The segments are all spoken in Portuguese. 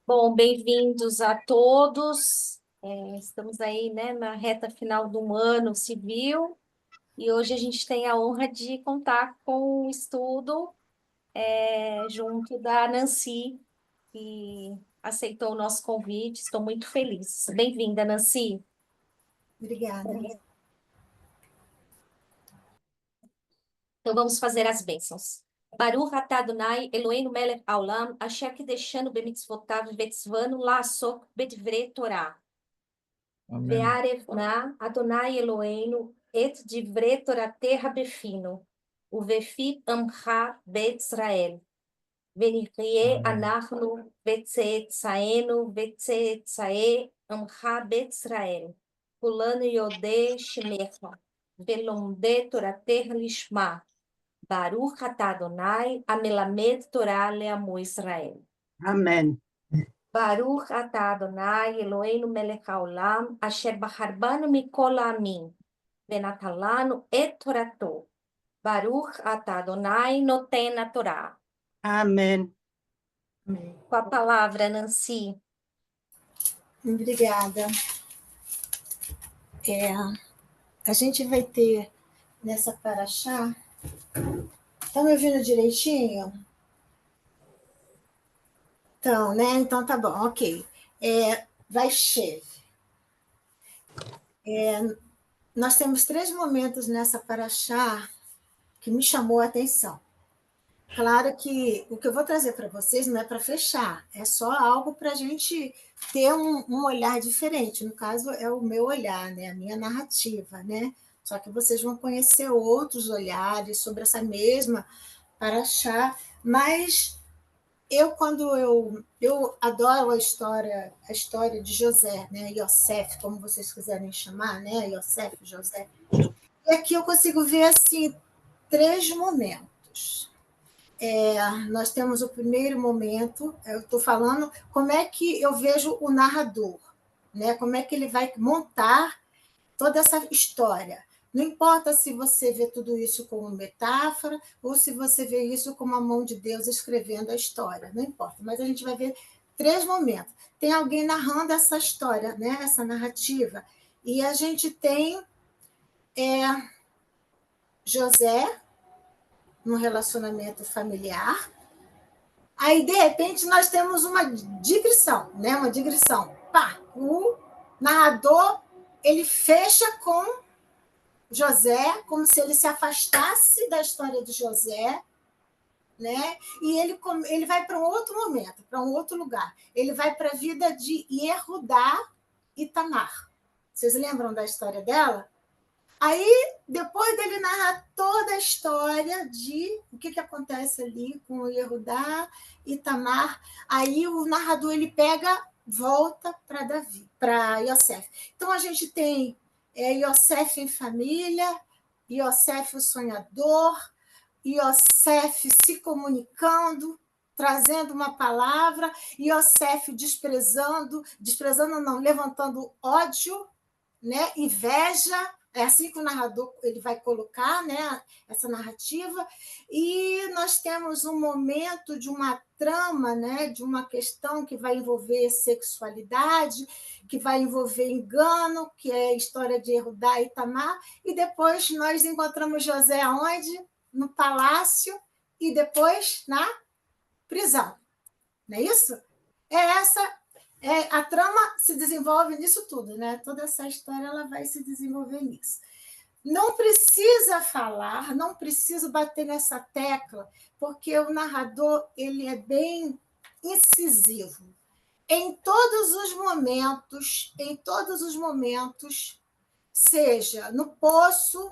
Bom, bem-vindos a todos. Estamos aí, né, na reta final do ano civil e hoje a gente tem a honra de contar com o estudo junto da Nancy, que aceitou o nosso convite. Estou muito feliz. Bem-vinda, Nancy. Obrigada. Então vamos fazer as bênçãos. Baruch atah Adonai Eloheinu melech haolam asher kideshanu bemitzvotav vetzvanu la'asok b'divrei Torah. Amém. Ve'arev na Adonai Eloheinu et divrei Torateha befino, uvefi amcha bet Israel. Venichie Amém. anachnu vetzeetzaenu vetzeetzae amcha bet Israel. Kulanu yodeh shemecha, velomde Torateha lishma. Baruch atah Adonai amelamed Torah leamo Israel. Amém. Baruch atah Adonai Eloheinu melech haolam asher bacharbanu mikol ha'amim venatalanu et Torato. Baruch atah Adonai noten a Torá. Amém. Com a palavra, Nancy. Obrigada. A gente vai ter nessa paraxá. Tá me ouvindo direitinho? Então, né? Então tá bom, ok. Vai ser. Nós temos três momentos nessa paraxá que me chamou a atenção. Claro que o que eu vou trazer para vocês não é para fechar, é só algo para a gente ter um olhar diferente. No caso, é o meu olhar, né? A minha narrativa, né? Só que vocês vão conhecer outros olhares sobre essa mesma paraxá, mas quando eu adoro a história de José, né? Yosef, como vocês quiserem chamar, né? Yosef, José. E aqui eu consigo ver assim três momentos. Nós temos o primeiro momento, eu estou falando como é que eu vejo o narrador, né? Como é que ele vai montar toda essa história. Não importa se você vê tudo isso como metáfora ou se você vê isso como a mão de Deus escrevendo a história, não importa, mas a gente vai ver três momentos. Tem alguém narrando essa história, né? Essa narrativa, e a gente tem José no relacionamento familiar. Aí, de repente, nós temos uma digressão, né? Uma digressão. Pá, o narrador ele fecha com José, como se ele se afastasse da história de José, né? E ele vai para um outro momento, para um outro lugar. Ele vai para a vida de Yehudá e Tamar. Vocês lembram da história dela? Aí, depois dele narrar toda a história de o que acontece ali com o Yehudá e Tamar, aí o narrador ele pega, volta para Davi, para Yosef. Então a gente tem Yosef em família, Yosef o sonhador, Yosef se comunicando, trazendo uma palavra, Yosef desprezando não, levantando ódio, né? Inveja, é assim que o narrador ele vai colocar, né, essa narrativa, e nós temos um momento de uma trama, né, de uma questão que vai envolver sexualidade, que vai envolver engano, que é a história de Erudá e Tamar, e depois nós encontramos José aonde? No palácio e depois na prisão. Não é isso? Essa a trama se desenvolve nisso tudo, né? Toda essa história ela vai se desenvolver nisso. Não precisa falar, não preciso bater nessa tecla, porque o narrador ele é bem incisivo. Em todos os momentos, seja no poço,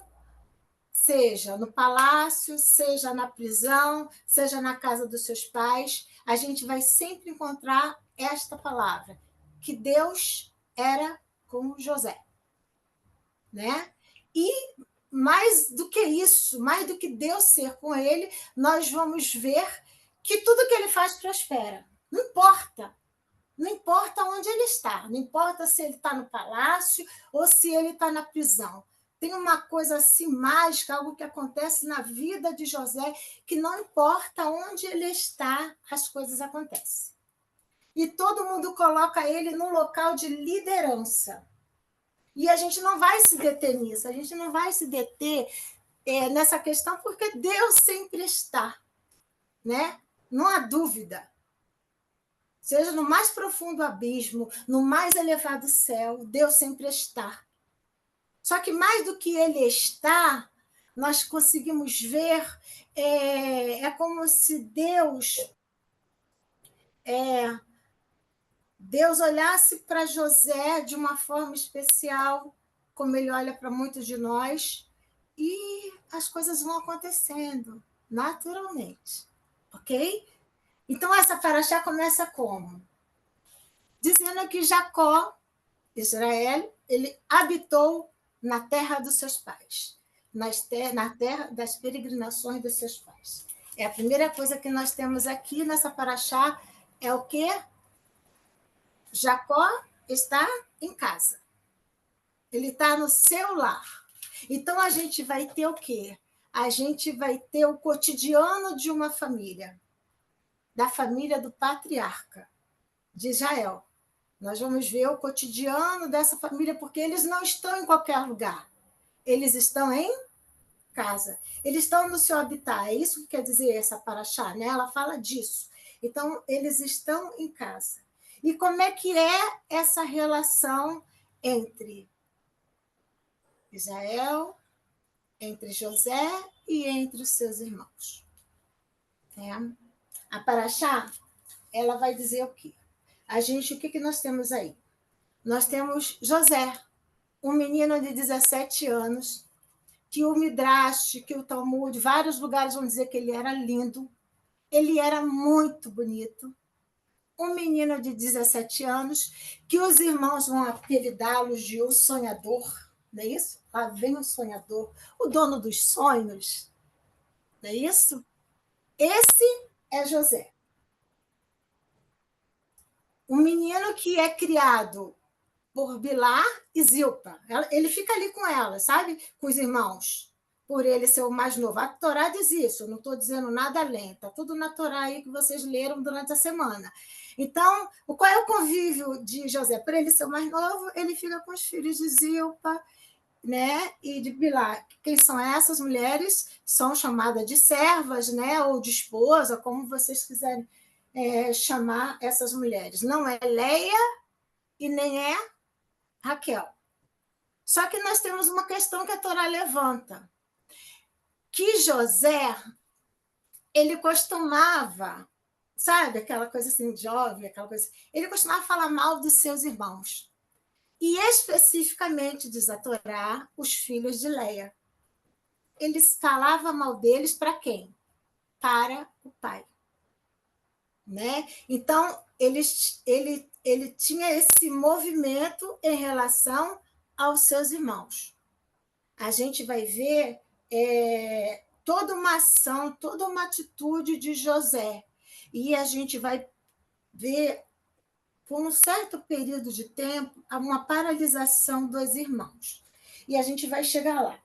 seja no palácio, seja na prisão, seja na casa dos seus pais, a gente vai sempre encontrar esta palavra, que Deus era com José, né? E mais do que isso, mais do que Deus ser com ele, nós vamos ver que tudo que ele faz prospera. Não importa. Não importa onde ele está, não importa se ele está no palácio ou se ele está na prisão. Tem uma coisa assim mágica, algo que acontece na vida de José, que não importa onde ele está, as coisas acontecem. e todo mundo coloca ele num local de liderança. E a gente não vai se deter nisso, a gente não vai se deter nessa questão, porque Deus sempre está, né? Não há dúvida. Seja no mais profundo abismo, no mais elevado céu, Deus sempre está. Só que mais do que ele está, nós conseguimos ver, como se Deus olhasse para José de uma forma especial, como ele olha para muitos de nós, e as coisas vão acontecendo naturalmente, ok? Então, essa paraxá começa como? Dizendo que Jacó, Israel, ele habitou na terra dos seus pais, na terra das peregrinações dos seus pais. É a primeira coisa que nós temos aqui nessa paraxá, é o quê? Jacó está em casa. Ele está no seu lar. Então, a gente vai ter o quê? A gente vai ter o cotidiano de uma família, da família do patriarca de Israel. Nós vamos ver o cotidiano dessa família, porque eles não estão em qualquer lugar. Eles estão em casa. Eles estão no seu habitat. É isso que quer dizer essa paraxá, né? Ela fala disso. Então, eles estão em casa. E como é que é essa relação entre Israel, entre José e entre os seus irmãos? A paraxá, ela vai dizer o quê? O que nós temos aí? Nós temos José, um menino de 17 anos, que o Midrash, que o Talmud, vários lugares vão dizer que ele era lindo, ele era muito bonito, um menino de 17 anos, que os irmãos vão apelidá-lo de o sonhador, não é isso? Lá vem o sonhador, o dono dos sonhos, não é isso? Esse é José. Um menino que é criado por Bilá e Zilpa. Ele fica ali com ela, sabe? Com os irmãos, por ele ser o mais novo. A Torá diz isso, eu não estou dizendo nada além, está tudo na Torá aí que vocês leram durante a semana. Então, qual é o convívio de José? Por ele ser o mais novo, ele fica com os filhos de Zilpa, né? E de Bilá. Quem são essas mulheres? São chamadas de servas, né? Ou de esposa, como vocês quiserem chamar essas mulheres. Não é Leia e nem é Raquel. Só que nós temos uma questão que a Torá levanta, que José, ele costumava, sabe, aquela coisa assim, jovem, aquela coisa, ele costumava falar mal dos seus irmãos. E especificamente, diz a Torá, os filhos de Leia. Ele falava mal deles para quem? Para o pai. Né? Então, ele tinha esse movimento em relação aos seus irmãos. A gente vai ver toda uma ação, toda uma atitude de José. E a gente vai ver, por um certo período de tempo, uma paralisação dos irmãos. E a gente vai chegar lá.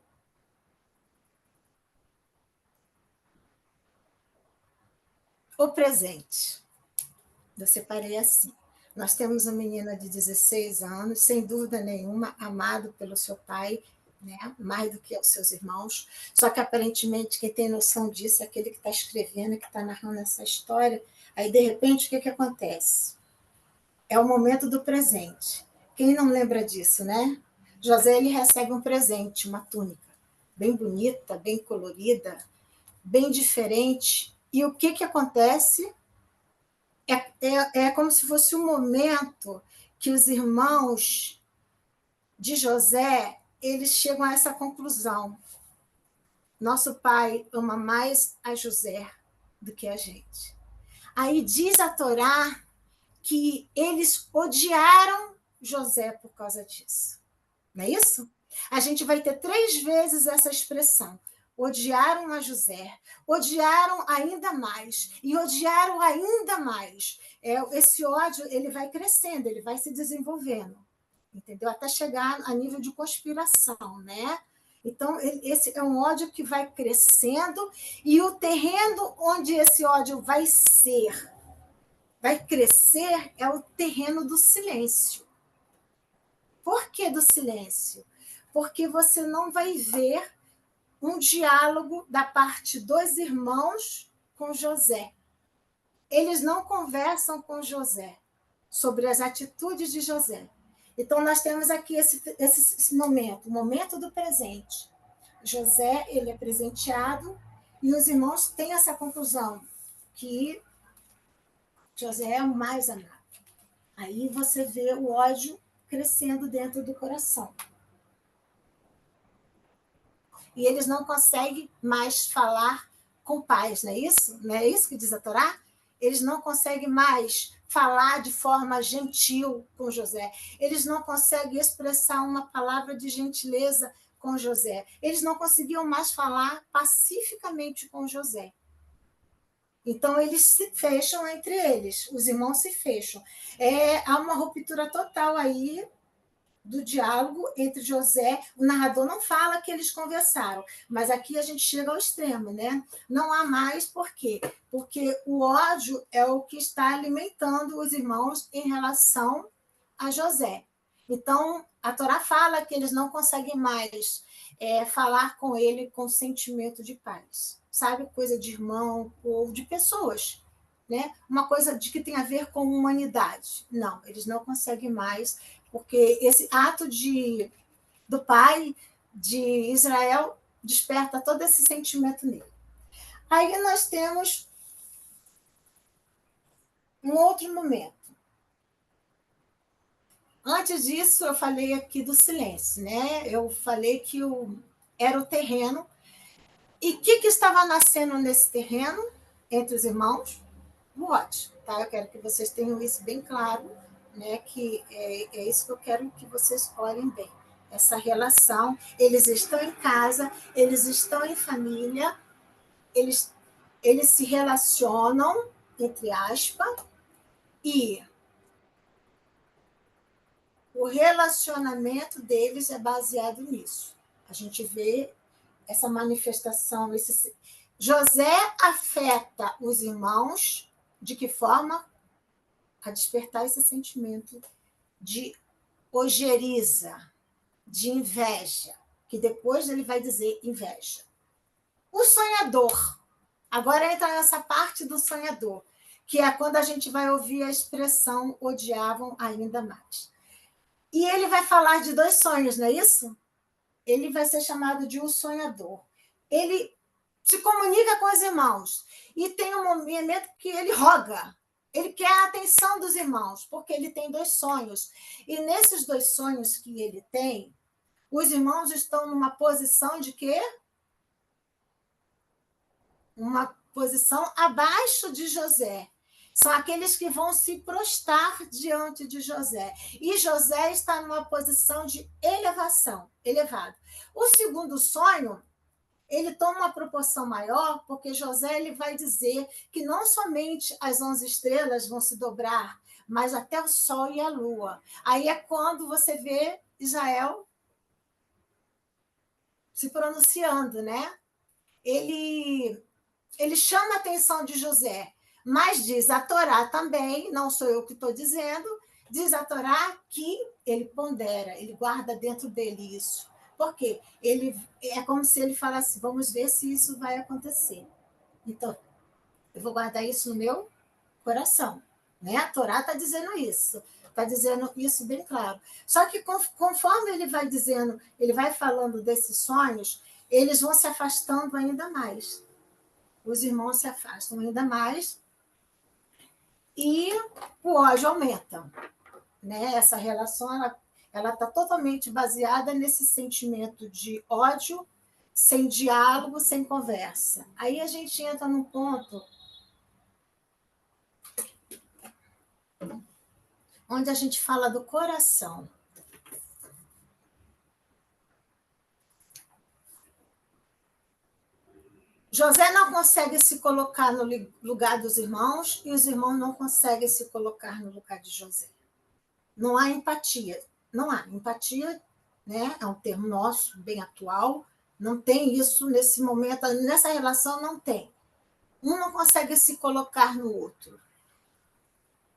O presente. Eu separei assim. Nós temos uma menina de 16 anos, sem dúvida nenhuma, amado pelo seu pai, né? Mais do que os seus irmãos. Só que, aparentemente, quem tem noção disso é aquele que está escrevendo, que está narrando essa história. Aí, de repente, o que acontece? É o momento do presente. Quem não lembra disso, né? José, ele recebe um presente, uma túnica, bem bonita, bem colorida, bem diferente. E o que acontece? É como se fosse um momento que os irmãos de José, eles chegam a essa conclusão. Nosso pai ama mais a José do que a gente. Aí diz a Torá que eles odiaram José por causa disso. Não é isso? A gente vai ter 3 vezes essa expressão. Odiaram a José, odiaram ainda mais, e odiaram ainda mais. Esse ódio, ele vai crescendo, ele vai se desenvolvendo, entendeu? Até chegar a nível de conspiração, né? Então, esse é um ódio que vai crescendo, e o terreno onde esse ódio vai ser vai crescer é o terreno do silêncio. Por que do silêncio? Porque você não vai ver um diálogo da parte dos irmãos com José. Eles não conversam com José sobre as atitudes de José. Então, nós temos aqui esse momento, o momento do presente. José, ele é presenteado e os irmãos têm essa conclusão, que José é o mais amado. Aí você vê o ódio crescendo dentro do coração. E eles não conseguem mais falar com paz, não é isso? Não é isso que diz a Torá? Eles não conseguem mais falar de forma gentil com José. Eles não conseguem expressar uma palavra de gentileza com José. Eles não conseguiam mais falar pacificamente com José. Então, eles se fecham entre eles, os irmãos se fecham. Há uma ruptura total aí do diálogo entre José. O narrador não fala que eles conversaram, mas aqui a gente chega ao extremo, né? Não há mais, por quê? Porque o ódio é o que está alimentando os irmãos em relação a José. Então, a Torá fala que eles não conseguem mais falar com ele com sentimento de paz. Sabe? Coisa de irmão ou de pessoas. Né? Uma coisa de que tem a ver com humanidade. Não, eles não conseguem mais, porque esse ato do pai de Israel desperta todo esse sentimento nele. Aí nós temos um outro momento. Antes disso, eu falei aqui do silêncio, né? Eu falei que era o terreno. E o que estava nascendo nesse terreno, entre os irmãos? O ódio, tá? Eu quero que vocês tenham isso bem claro, né? Que é isso que eu quero que vocês olhem bem. Essa relação, eles estão em casa, eles estão em família, eles se relacionam, entre aspas, e o relacionamento deles é baseado nisso. A gente vê essa manifestação. José afeta os irmãos de que forma? A despertar esse sentimento de ojeriza, de inveja, que depois ele vai dizer inveja. O sonhador. Agora entra nessa parte do sonhador, que é quando a gente vai ouvir a expressão odiavam ainda mais. E ele vai falar de 2 sonhos, não é isso? Ele vai ser chamado de um sonhador. Ele se comunica com os irmãos e tem um momento que ele roga. Ele quer a atenção dos irmãos, porque ele tem 2 sonhos. E nesses 2 sonhos que ele tem, os irmãos estão numa posição de quê? Uma posição abaixo de José. São aqueles que vão se prostrar diante de José. E José está numa posição de elevação, elevado. O segundo sonho, ele toma uma proporção maior, porque José ele vai dizer que não somente as 11 estrelas vão se dobrar, mas até o sol e a lua. Aí é quando você vê Israel se pronunciando, né? Ele chama a atenção de José, mas diz a Torá também, não sou eu que estou dizendo, diz a Torá que ele pondera, ele guarda dentro dele isso. Por quê? É como se ele falasse, vamos ver se isso vai acontecer. Então, eu vou guardar isso no meu coração. Né? A Torá está dizendo isso. Está dizendo isso bem claro. Só que conforme ele vai dizendo, ele vai falando desses sonhos, eles vão se afastando ainda mais. Os irmãos se afastam ainda mais e o ódio aumenta. Né? Essa relação ela está totalmente baseada nesse sentimento de ódio, sem diálogo, sem conversa. Aí a gente entra num ponto onde a gente fala do coração. José não consegue se colocar no lugar dos irmãos e os irmãos não conseguem se colocar no lugar de José. Não há empatia. Não há empatia, né? É um termo nosso, bem atual. Não tem isso nesse momento, nessa relação não tem. Um não consegue se colocar no outro.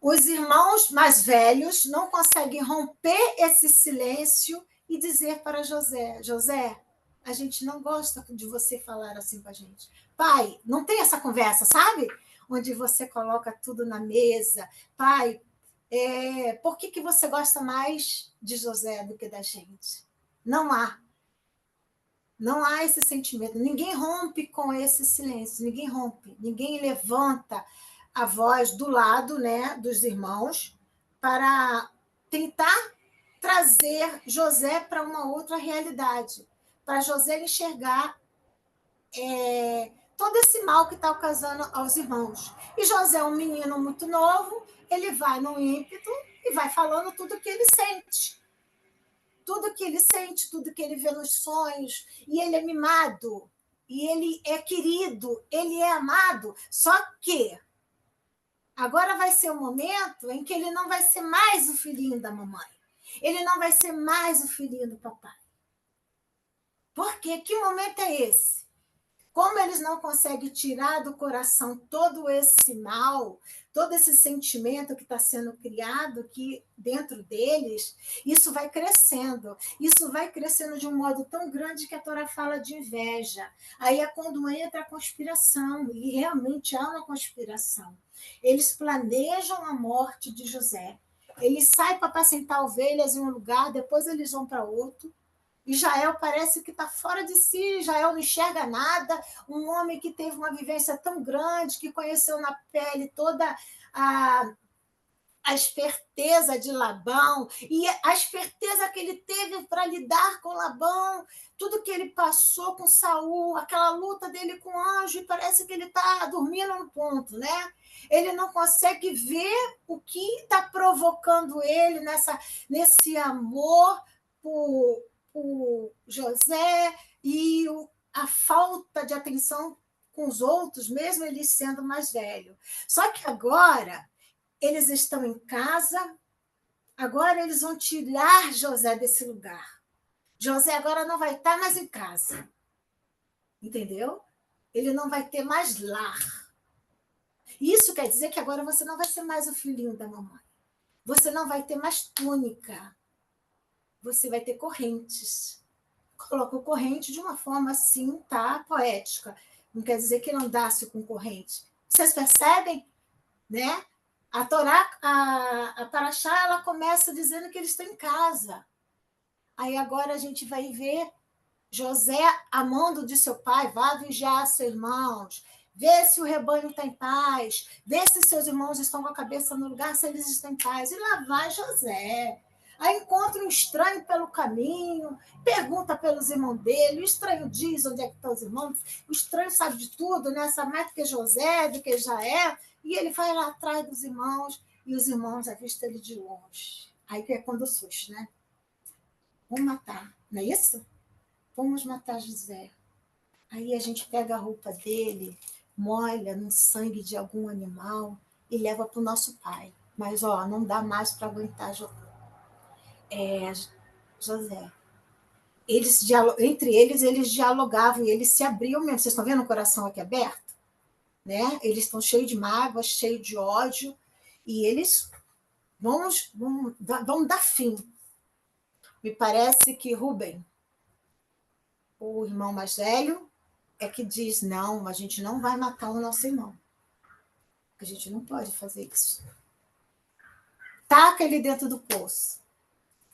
Os irmãos mais velhos não conseguem romper esse silêncio e dizer para José: José, a gente não gosta de você falar assim com a gente. Pai, não tem essa conversa, sabe? Onde você coloca tudo na mesa. Pai, por que você gosta mais de José do que da gente? Não há. Não há esse sentimento. Ninguém rompe com esse silêncio. Ninguém rompe. Ninguém levanta a voz do lado, né, dos irmãos para tentar trazer José para uma outra realidade, para José enxergar todo esse mal que está ocasionando aos irmãos. E José é um menino muito novo, ele vai no ímpeto e vai falando tudo o que ele sente. Tudo que ele sente, tudo que ele vê nos sonhos, e ele é mimado, e ele é querido, ele é amado, só que agora vai ser o momento em que ele não vai ser mais o filhinho da mamãe, ele não vai ser mais o filhinho do papai. Por quê? Que momento é esse? Como eles não conseguem tirar do coração todo esse mal, todo esse sentimento que está sendo criado aqui dentro deles, isso vai crescendo. Isso vai crescendo de um modo tão grande que a Torá fala de inveja. Aí é quando entra a conspiração, e realmente há uma conspiração. Eles planejam a morte de José. Eles saem para apacentar ovelhas em um lugar, depois eles vão para outro. Israel parece que está fora de si, Israel não enxerga nada, um homem que teve uma vivência tão grande, que conheceu na pele toda a esperteza de Labão, e a esperteza que ele teve para lidar com Labão, tudo que ele passou com Saul, aquela luta dele com o anjo, e parece que ele está dormindo no ponto, né? Ele não consegue ver o que está provocando ele nesse amor por José e a falta de atenção com os outros, mesmo ele sendo mais velho. Só que agora eles estão em casa, agora eles vão tirar José desse lugar. José agora não vai estar mais em casa. Entendeu? Ele não vai ter mais lar. Isso quer dizer que agora você não vai ser mais o filhinho da mamãe. Você não vai ter mais túnica. Você vai ter correntes. Colocou corrente de uma forma assim, tá? Poética. Não quer dizer que não andasse com corrente. Vocês percebem? Né? A Torá, a Paraxá, ela começa dizendo que eles estão em casa. Aí agora a gente vai ver José amando de seu pai, vá vigiar seus irmãos, vê se o rebanho está em paz, vê se seus irmãos estão com a cabeça no lugar, se eles estão em paz. E lá vai José. Aí encontra um estranho pelo caminho, pergunta pelos irmãos dele, o estranho diz onde é que estão os irmãos, o estranho sabe de tudo, né? Sabe mais do que José, do que Israel, e ele vai lá atrás dos irmãos, e os irmãos avistam ele de longe. Aí que é quando surge, né? Vamos matar, não é isso? Vamos matar José. Aí a gente pega a roupa dele, molha no sangue de algum animal e leva para o nosso pai. Mas, não dá mais para aguentar José. Entre eles dialogavam e eles se abriam mesmo. Vocês estão vendo o coração aqui aberto? Né? Eles estão cheios de mágoa, cheios de ódio, e eles vão dar fim. Me parece que Rubem, o irmão mais velho, é que diz: não, a gente não vai matar o nosso irmão. A gente não pode fazer isso. Taca ele dentro do poço.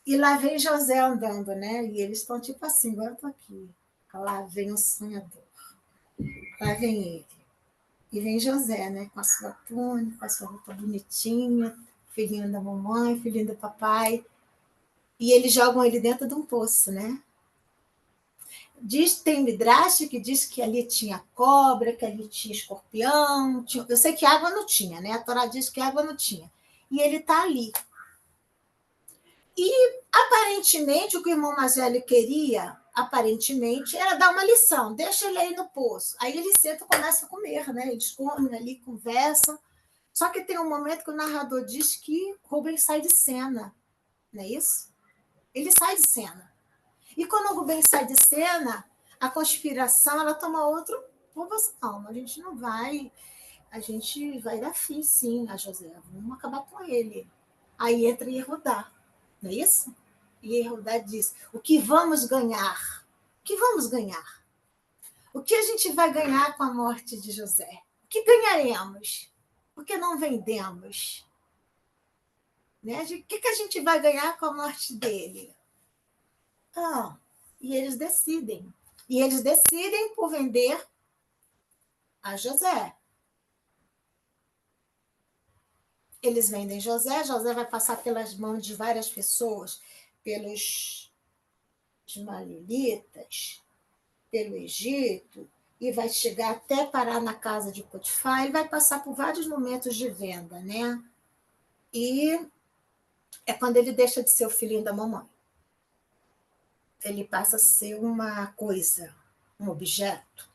E lá vem José andando, né? E eles estão tipo assim: agora eu estou aqui. Lá vem o sonhador. Lá vem ele. E vem José, né? Com a sua túnica, com a sua roupa bonitinha, filhinho da mamãe, filhinho do papai. E eles jogam ele dentro de um poço, né? Tem Midrash que diz que ali tinha cobra, que ali tinha escorpião. Eu sei que água não tinha, né? A Torá diz que água não tinha. E ele está ali. E, aparentemente, o que o irmão mais velho queria, aparentemente, era dar uma lição. Deixa ele aí no poço. Aí ele senta e começa a comer, né? Eles comem ali, conversam. Só que tem um momento que o narrador diz que Rubem sai de cena. Não é isso? Ele sai de cena. E quando o Rubem sai de cena, a conspiração ela toma outra proporção. A gente não vai a gente vai dar fim, sim, a José, vamos acabar com ele. Aí entra Yehudá, não é isso? E Yehudá diz, o que vamos ganhar? O que vamos ganhar? O que a gente vai ganhar com a morte de José? O que ganharemos? Por que não vendemos? Né? O que a gente vai ganhar com a morte dele? E eles decidem. E eles decidem por vender a José. Eles vendem José, José vai passar pelas mãos de várias pessoas, pelos ismaelitas, pelo Egito, e vai chegar até parar na casa de Potifar. Ele vai passar por vários momentos de venda, né? E é quando ele deixa de ser o filhinho da mamãe. Ele passa a ser uma coisa, um objeto.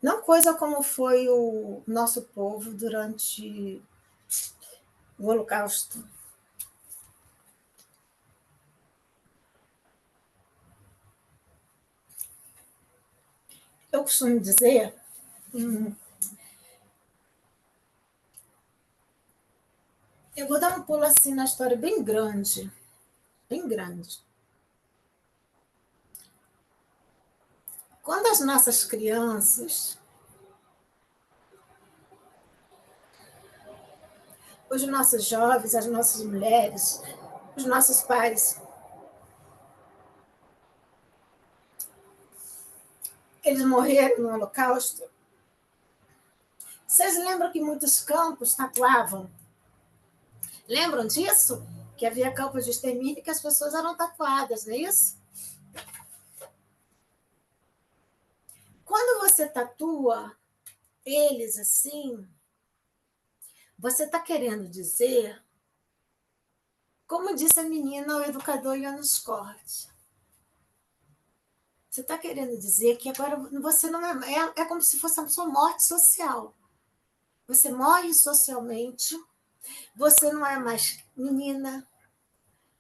Não coisa como foi o nosso povo durante o Holocausto. Eu costumo dizer, eu vou dar um pulo assim na história bem grande, bem grande. Quando as nossas crianças, os nossos jovens, as nossas mulheres, os nossos pais, eles morreram no Holocausto, vocês lembram que muitos campos tatuavam? Lembram disso? Que havia campos de extermínio que as pessoas eram tatuadas, não é isso? Quando você tatua eles assim, você está querendo dizer, como disse a menina ao educador Janusz Corte, você está querendo dizer que agora você não é como se fosse a sua morte social. Você morre socialmente, você não é mais menina,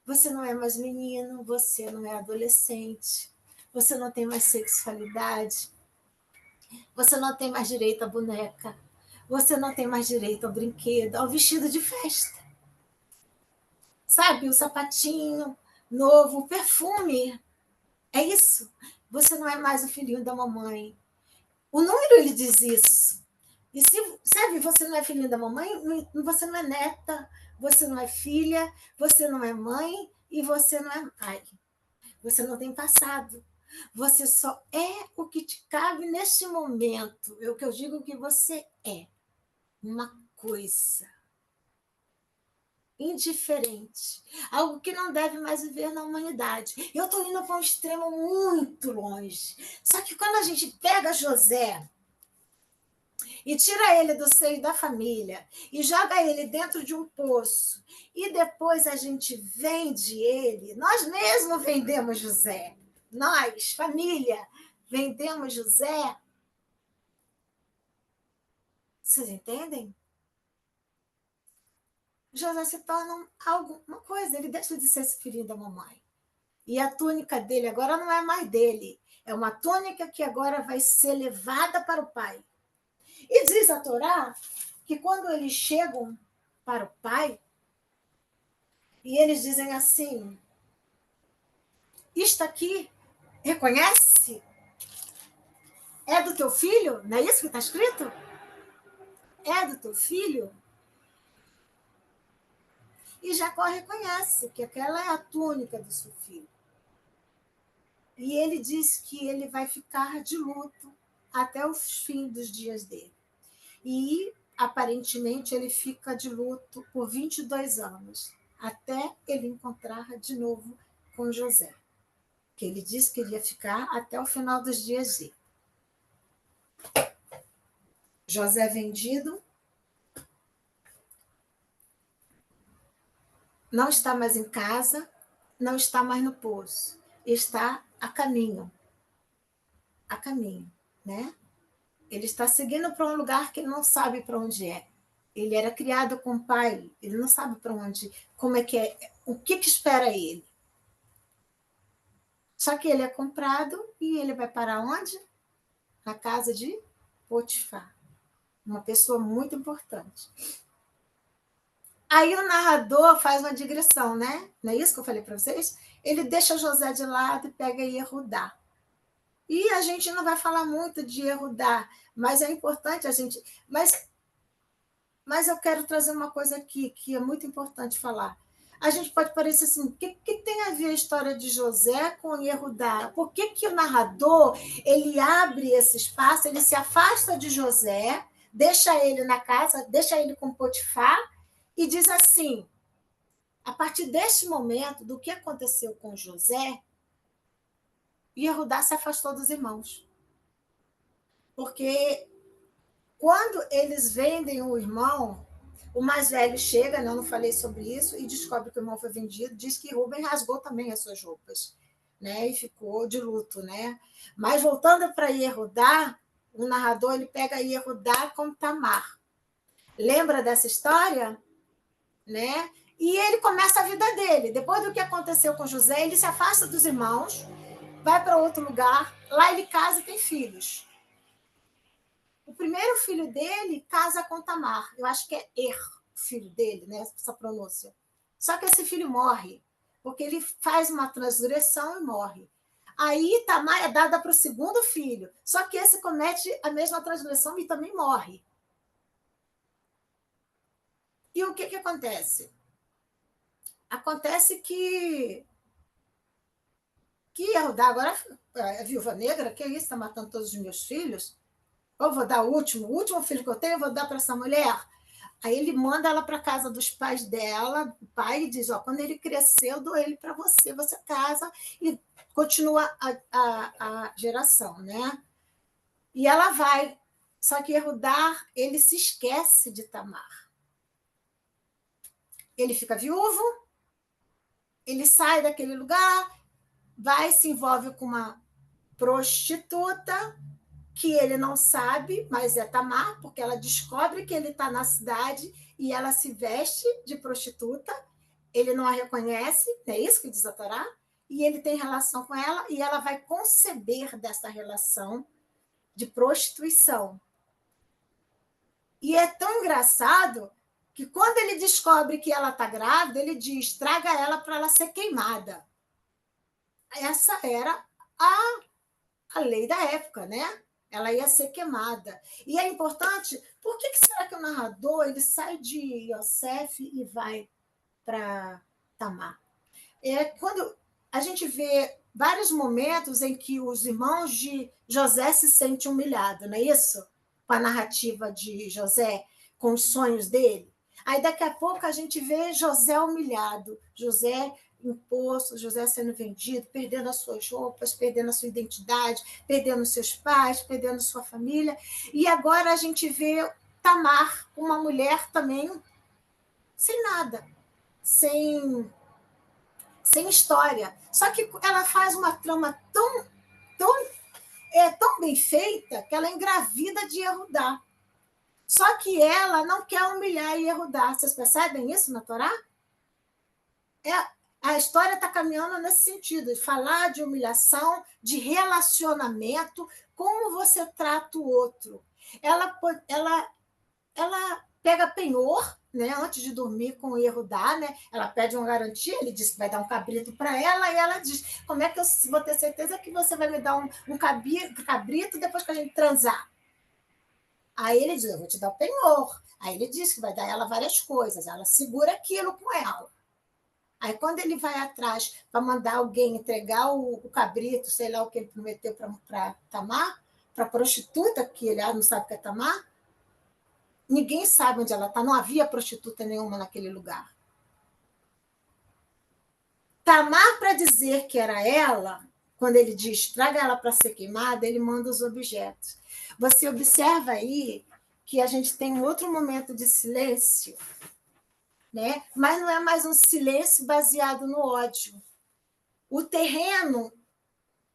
você não é mais menino, você não é adolescente, você não tem mais sexualidade, você não tem mais direito à boneca, você não tem mais direito ao brinquedo, ao vestido de festa. Sabe, o sapatinho novo, o perfume. É isso. Você não é mais o filhinho da mamãe. O número, ele diz isso. E se, sabe, você não é filhinho da mamãe, você não é neta, você não é filha, você não é mãe e você não é pai. Você não tem passado. Você só é o que te cabe neste momento. É o que eu digo que você é. Uma coisa indiferente, algo que não deve mais viver na humanidade. Eu estou indo para um extremo muito longe. Só que quando a gente pega José e tira ele do seio da família e joga ele dentro de um poço e depois a gente vende ele, nós mesmos vendemos José. Nós, família, vendemos José. Vocês entendem? José se torna uma coisa, ele deixa de ser esse filhinho da mamãe. E a túnica dele agora não é mais dele, é uma túnica que agora vai ser levada para o pai. E diz a Torá que quando eles chegam para o pai, e eles dizem assim, isto aqui, reconhece? É do teu filho? Não é isso que está escrito? É do teu filho? E Jacó reconhece que aquela é a túnica do seu filho. E ele diz que ele vai ficar de luto até o fim dos dias dele. E, aparentemente, ele fica de luto por 22 anos, até ele encontrar de novo com José, que ele disse que iria ficar até o final dos dias dele. José vendido, não está mais em casa, não está mais no poço, está a caminho, né? Ele está seguindo para um lugar que ele não sabe para onde é. Ele era criado com o pai, ele não sabe para onde, como é, o que espera ele. Só que ele é comprado e ele vai para onde? Na casa de Potifar. uma pessoa muito importante. Aí o narrador faz uma digressão, né? Não é isso que eu falei para vocês? Ele deixa José de lado e pega Yehudá. E a gente não vai falar muito de Yehudá, mas é importante a gente... Mas eu quero trazer uma coisa aqui que é muito importante falar. A gente pode parecer assim, o que tem a ver a história de José com Yehudá? Por que o narrador ele abre esse espaço, ele se afasta de José, deixa ele na casa, deixa ele com Potifar e diz assim, a partir deste momento, do que aconteceu com José, Yehudá se afastou dos irmãos. Porque quando eles vendem o irmão, o mais velho chega, não falei sobre isso, e descobre que o irmão foi vendido, diz que Rubem rasgou também as suas roupas, né? E ficou de luto, né? Mas voltando para Yehudá, o narrador ele pega Yehudá com Tamar. Lembra dessa história? Né? E ele começa a vida dele. Depois do que aconteceu com José, ele se afasta dos irmãos, vai para outro lugar, lá ele casa e tem filhos. O primeiro filho dele casa com Tamar. Eu acho que é o filho dele, né? Essa pronúncia. Só que esse filho morre, porque ele faz uma transgressão e morre. Aí Tamar é dada para o segundo filho, só que esse comete a mesma transgressão e também morre. E o que acontece? Acontece que Yehudá agora é viúva negra, que é isso, está matando todos os meus filhos? Eu vou dar o último filho que eu tenho, eu vou dar para essa mulher. Aí ele manda ela para a casa dos pais dela, o pai diz, quando ele crescer, eu dou ele para você, você casa, e continua a geração, né? E ela vai, só que Yehudá, ele se esquece de Tamar. Ele fica viúvo, ele sai daquele lugar, vai, se envolve com uma prostituta, que ele não sabe, mas é Tamar, porque ela descobre que ele está na cidade e ela se veste de prostituta, ele não a reconhece, é isso que diz a Torá, e ele tem relação com ela, e ela vai conceber dessa relação de prostituição. E é tão engraçado que quando ele descobre que ela está grávida, ele diz, traga ela para ela ser queimada. Essa era a lei da época, né? Ela ia ser queimada. E é importante, por que será que o narrador ele sai de Yosef e vai para Tamar? É quando a gente vê vários momentos em que os irmãos de José se sentem humilhados, não é isso? Com a narrativa de José, com os sonhos dele. Aí daqui a pouco a gente vê José humilhado, José imposto, José sendo vendido, perdendo as suas roupas, perdendo a sua identidade, perdendo seus pais, perdendo sua família. E agora a gente vê Tamar, uma mulher também sem nada, sem história. Só que ela faz uma trama tão bem feita que ela engravida de Yehudá. Só que ela não quer humilhar Yehudá. Vocês percebem isso na Torá? A história está caminhando nesse sentido, de falar de humilhação, de relacionamento, como você trata o outro. Ela pega penhor, né, antes de dormir com o Yehudá, né? Ela pede uma garantia, ele diz que vai dar um cabrito para ela, e ela diz, como é que eu vou ter certeza que você vai me dar um cabrito depois que a gente transar? Aí ele diz, eu vou te dar o penhor. Aí ele diz que vai dar ela várias coisas, ela segura aquilo com ela. Aí, quando ele vai atrás para mandar alguém entregar o cabrito, sei lá o que ele prometeu para Tamar, para a prostituta, que ele não sabe o que é Tamar, ninguém sabe onde ela está, não havia prostituta nenhuma naquele lugar. Tamar, para dizer que era ela, quando ele diz traga ela para ser queimada, ele manda os objetos. Você observa aí que a gente tem um outro momento de silêncio, né? Mas não é mais um silêncio baseado no ódio. O terreno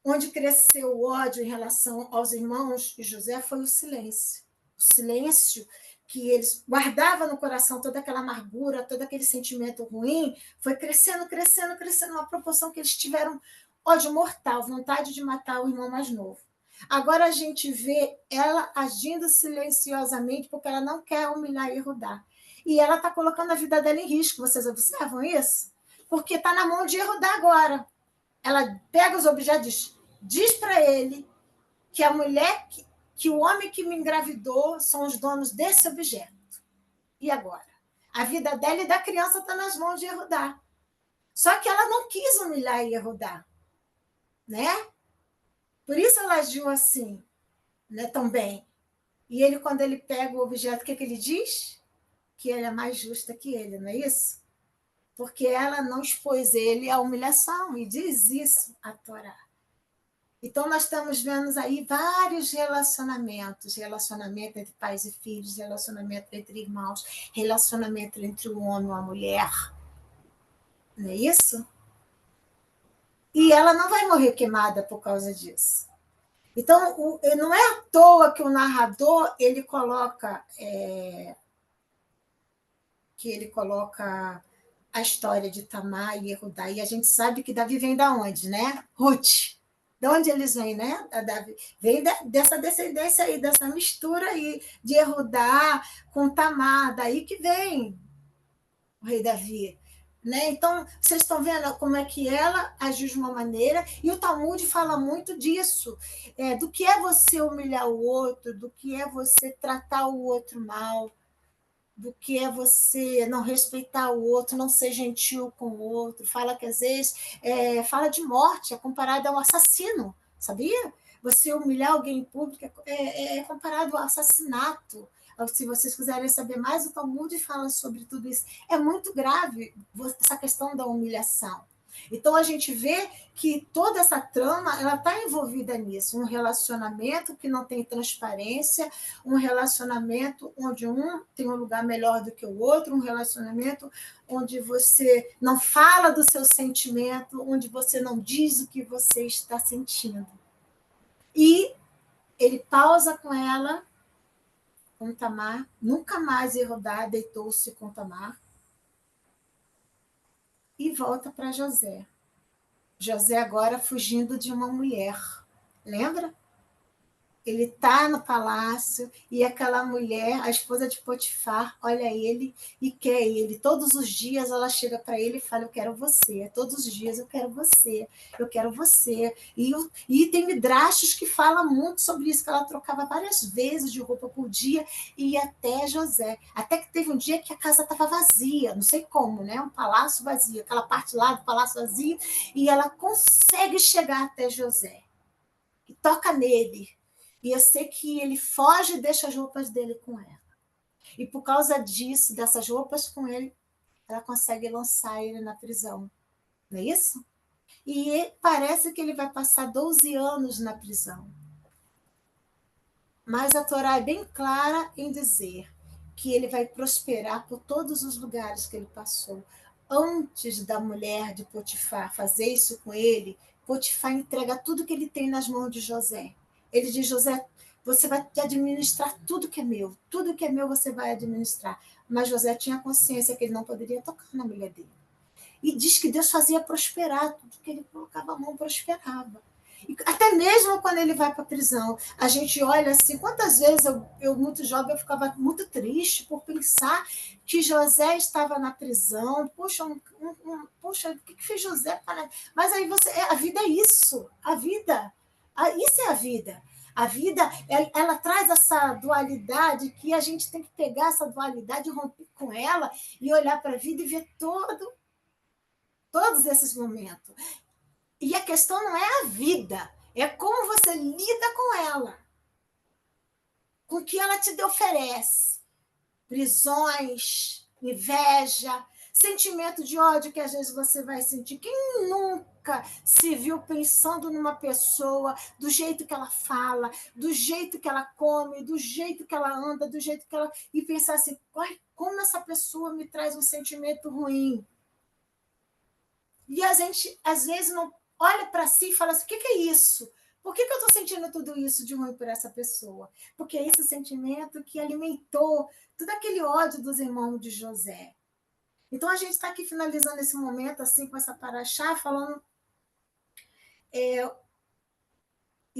onde cresceu o ódio em relação aos irmãos de José foi o silêncio. O silêncio que eles guardavam no coração, toda aquela amargura, todo aquele sentimento ruim, foi crescendo, crescendo, crescendo, uma proporção que eles tiveram ódio mortal, vontade de matar o irmão mais novo. Agora a gente vê ela agindo silenciosamente porque ela não quer humilhar e Yehudá. E ela está colocando a vida dela em risco. Vocês observam isso? Porque está na mão de Yehudá agora. Ela pega os objetos, diz para ele que a mulher, que o homem que me engravidou são os donos desse objeto. E agora? A vida dela e da criança está nas mãos de Yehudá. Só que ela não quis humilhar Yehudá, né? Por isso ela agiu assim, né, também. E ele, quando ele pega o objeto, o que, que ele diz? Que ela é mais justa que ele, não é isso? Porque ela não expôs ele à humilhação, e diz isso a Torá. Então, nós estamos vendo aí vários relacionamentos, relacionamento entre pais e filhos, relacionamento entre irmãos, relacionamento entre o homem e a mulher, não é isso? E ela não vai morrer queimada por causa disso. Então, não é à toa que o narrador ele coloca a história de Tamar e Yehudá. E a gente sabe que Davi vem da onde, né? Ruth. De onde eles vêm, né? Davi vem dessa descendência aí, dessa mistura aí de Yehudá com Tamar, daí que vem o rei Davi. Né? Então, vocês estão vendo como é que ela agiu de uma maneira, e o Talmud fala muito disso, do que é você humilhar o outro, do que é você tratar o outro mal, do que é você não respeitar o outro, não ser gentil com o outro. Fala que às vezes fala de morte, é comparado ao assassino, sabia? Você humilhar alguém em público é comparado ao assassinato. Se vocês quiserem saber mais, o Talmud fala sobre tudo isso. É muito grave essa questão da humilhação. Então, a gente vê que toda essa trama ela está envolvida nisso, um relacionamento que não tem transparência, um relacionamento onde um tem um lugar melhor do que o outro, um relacionamento onde você não fala do seu sentimento, onde você não diz o que você está sentindo. E ele pausa com ela, com Tamar, nunca mais Yehudá deitou-se com Tamar, e volta para José. José agora fugindo de uma mulher. Lembra? Ele está no palácio e aquela mulher, a esposa de Potifar, olha ele e quer ele. Todos os dias ela chega para ele e fala: eu quero você. Todos os dias eu quero você. Eu quero você. E tem midrashos que falam muito sobre isso, que ela trocava várias vezes de roupa por dia e ia até José. Até que teve um dia que a casa estava vazia, não sei como, né? Um palácio vazio, aquela parte lá do palácio vazio, e ela consegue chegar até José. E toca nele. E eu sei que ele foge e deixa as roupas dele com ela. E por causa disso, dessas roupas com ele, ela consegue lançar ele na prisão. Não é isso? E parece que ele vai passar 12 anos na prisão. Mas a Torá é bem clara em dizer que ele vai prosperar por todos os lugares que ele passou. Antes da mulher de Potifar fazer isso com ele, Potifar entrega tudo que ele tem nas mãos de José. Ele diz: José, você vai administrar tudo que é meu você vai administrar. Mas José tinha consciência que ele não poderia tocar na mulher dele. E diz que Deus fazia prosperar, tudo que ele colocava a mão prosperava. E até mesmo quando ele vai para a prisão, a gente olha assim, quantas vezes eu muito jovem, eu ficava muito triste por pensar que José estava na prisão. Poxa, poxa, o que fez José? Mas aí a vida é isso, a vida, isso é a vida. A vida, ela traz essa dualidade que a gente tem que pegar essa dualidade, romper com ela e olhar para a vida e ver todos esses momentos. E a questão não é a vida, é como você lida com ela, com o que ela te oferece. Prisões, inveja, sentimento de ódio que às vezes você vai sentir. Quem nunca se viu pensando numa pessoa, do jeito que ela fala, do jeito que ela come, do jeito que ela anda, do jeito que ela... E pensar assim, como essa pessoa me traz um sentimento ruim? E a gente, às vezes, não olha para si e fala assim: o que é isso? Por que eu estou sentindo tudo isso de ruim por essa pessoa? Porque é esse sentimento que alimentou todo aquele ódio dos irmãos de José. Então, a gente está aqui finalizando esse momento, assim, com essa paraxá, falando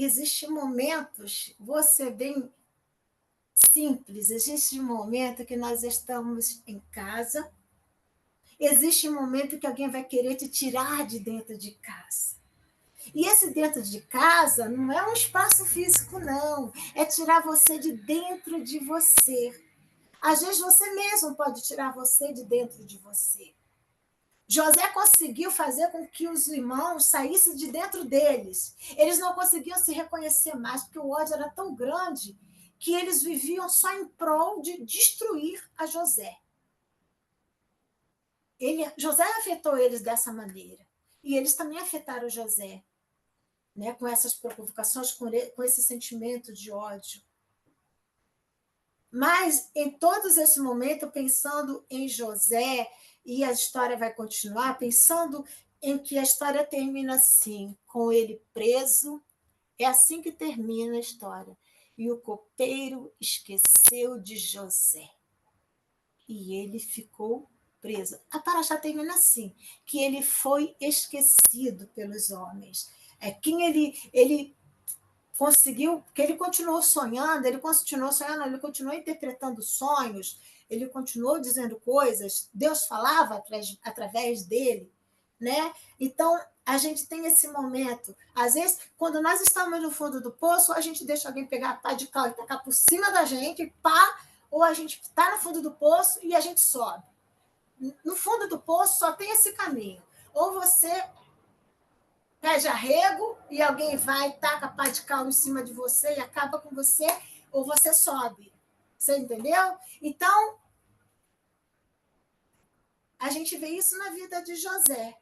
existem momentos, você bem simples, existe um momento que nós estamos em casa, existe um momento que alguém vai querer te tirar de dentro de casa. E esse dentro de casa não é um espaço físico, não. É tirar você de dentro de você. Às vezes você mesmo pode tirar você de dentro de você. José conseguiu fazer com que os irmãos saíssem de dentro deles. Eles não conseguiam se reconhecer mais, porque o ódio era tão grande que eles viviam só em prol de destruir a José. José afetou eles dessa maneira. E eles também afetaram José, né, com essas provocações, com esse sentimento de ódio. Mas, em todos esses momentos, pensando em José, e a história vai continuar, pensando em que a história termina assim, com ele preso, é assim que termina a história. E o copeiro esqueceu de José. E ele ficou preso. A Paraxá termina assim, que ele foi esquecido pelos homens. É quem ele conseguiu, que ele continuou sonhando, ele continuou interpretando sonhos, ele continuou dizendo coisas, Deus falava através dele, né? Então, a gente tem esse momento. Às vezes, quando nós estamos no fundo do poço, a gente deixa alguém pegar a pá de cal e tacar por cima da gente, pá, ou a gente está no fundo do poço e a gente sobe. No fundo do poço só tem esse caminho. Ou você pede arrego e alguém vai, taca pá de cal em cima de você e acaba com você, ou você sobe. Você entendeu? Então, a gente vê isso na vida de José.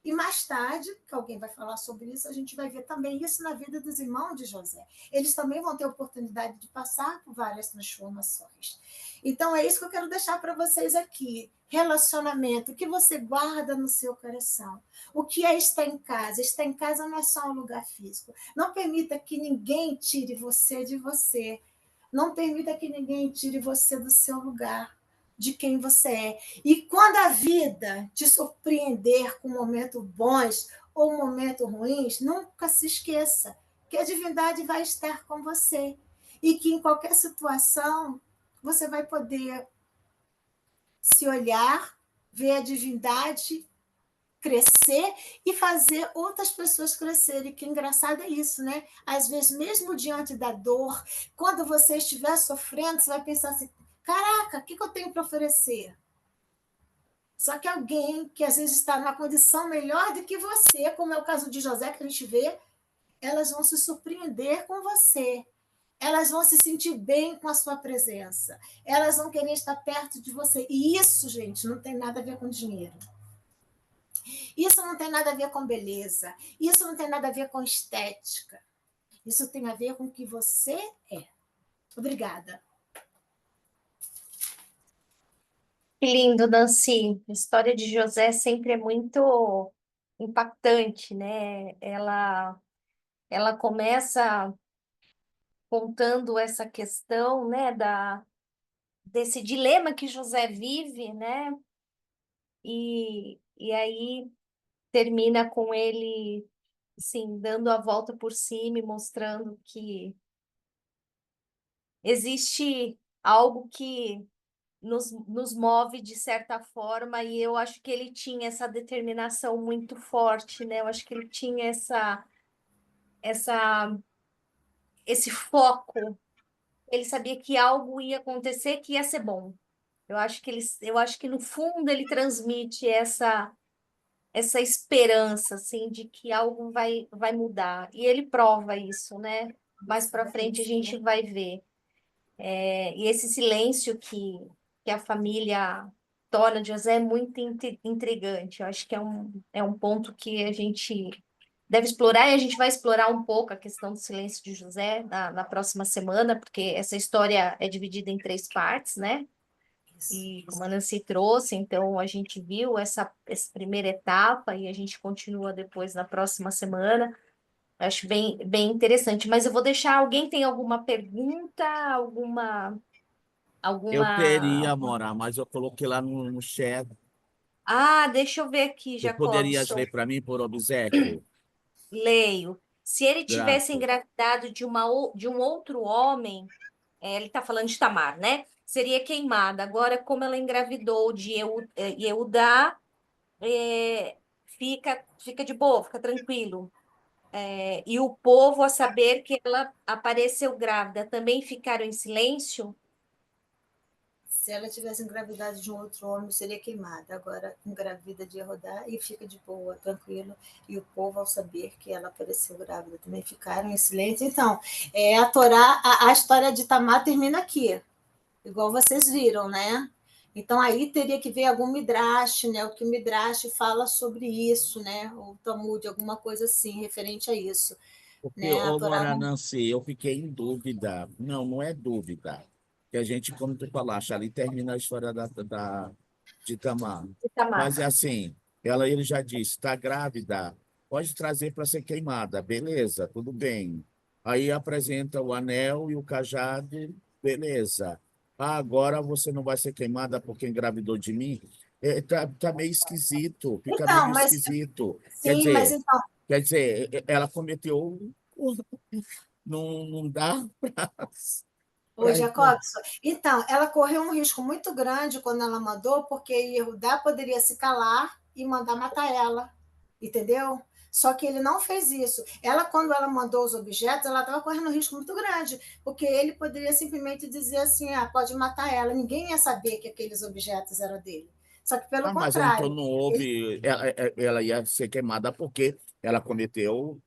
E mais tarde, que alguém vai falar sobre isso, a gente vai ver também isso na vida dos irmãos de José. Eles também vão ter a oportunidade de passar por várias transformações. Então, é isso que eu quero deixar para vocês aqui. Relacionamento, o que você guarda no seu coração. O que é estar em casa? Estar em casa não é só um lugar físico. Não permita que ninguém tire você de você. Não permita que ninguém tire você do seu lugar, de quem você é. E quando a vida te surpreender com momentos bons ou momentos ruins, nunca se esqueça que a divindade vai estar com você e que em qualquer situação você vai poder se olhar, ver a divindade crescer e fazer outras pessoas crescerem. Que engraçado é isso, né? Às vezes, mesmo diante da dor, quando você estiver sofrendo, você vai pensar assim: caraca, o que eu tenho para oferecer? Só que alguém que às vezes está numa condição melhor do que você, como é o caso de José, que a gente vê, elas vão se surpreender com você. Elas vão se sentir bem com a sua presença. Elas vão querer estar perto de você. E isso, gente, não tem nada a ver com dinheiro. Isso não tem nada a ver com beleza. Isso não tem nada a ver com estética. Isso tem a ver com o que você é. Obrigada. Que lindo, Nancy. A história de José sempre é muito impactante, né? Ela começa contando essa questão, né, desse dilema que José vive, né? E aí termina com ele, assim, dando a volta por cima e mostrando que existe algo que nos move de certa forma, e eu acho que ele tinha essa determinação muito forte, né? Eu acho que ele tinha essa, esse foco. Ele sabia que algo ia acontecer que ia ser bom. Eu acho que no fundo ele transmite essa esperança assim de que algo vai mudar. E ele prova isso, né? Mais para frente a gente vai ver. E esse silêncio que a família torna de José é muito intrigante. Eu acho que é um ponto que a gente deve explorar, e a gente vai explorar um pouco a questão do silêncio de José na próxima semana, porque essa história é dividida em três partes, né? E como a Nancy trouxe, então a gente viu essa primeira etapa e a gente continua depois na próxima semana. Acho bem interessante. Mas eu vou deixar, alguém tem alguma pergunta, Eu queria, alguma... Morar, mas eu coloquei lá no chat. Ah, deixa eu ver aqui, Tu poderias Jacobson. ler para mim por obséquio? Leio. Se ele tivesse Exato. engravidado de um outro homem, ele está falando de Tamar, né? Seria queimada. Agora, como ela engravidou de Eudá, fica de boa, fica tranquilo. E o povo, a saber que ela apareceu grávida, também ficaram em silêncio? Se ela tivesse engravidado de um outro homem, seria queimada. Agora, engravida de Yehudá e fica de boa, tranquilo. E o povo, ao saber que ela apareceu grávida, também ficaram em silêncio. Então, a Torá, a história de Tamar termina aqui, igual vocês viram, né? Então, aí teria que ver algum midrash, né? O que o midrash fala sobre isso, né? Ou Talmud, alguma coisa assim, referente a isso. Porque, Né? A Torá agora, não... Nancy, eu fiquei em dúvida. Não, não é dúvida. Que a gente, como tu falaste, ali termina a história de Tamar. De Tamar. Mas é assim, ele já disse, está grávida, pode trazer para ser queimada, beleza, tudo bem. Aí apresenta o anel e o cajado, beleza. Ah, agora você não vai ser queimada porque engravidou de mim? Tá meio esquisito, fica meio Então, mas esquisito. Quer sim, mas dizer, então, quer dizer, ela cometeu, não dá ô, para. Jacobson, então, ela correu um risco muito grande quando ela mandou, porque Yehudá poderia se calar e mandar matar ela, entendeu? Só que ele não fez isso. Ela, quando ela mandou os objetos, ela estava correndo um risco muito grande, porque ele poderia simplesmente dizer assim, pode matar ela, ninguém ia saber que aqueles objetos eram dele. Só que, pelo Ah, mas então contrário, não ele, houve. Ela ia ser queimada porque ela cometeu,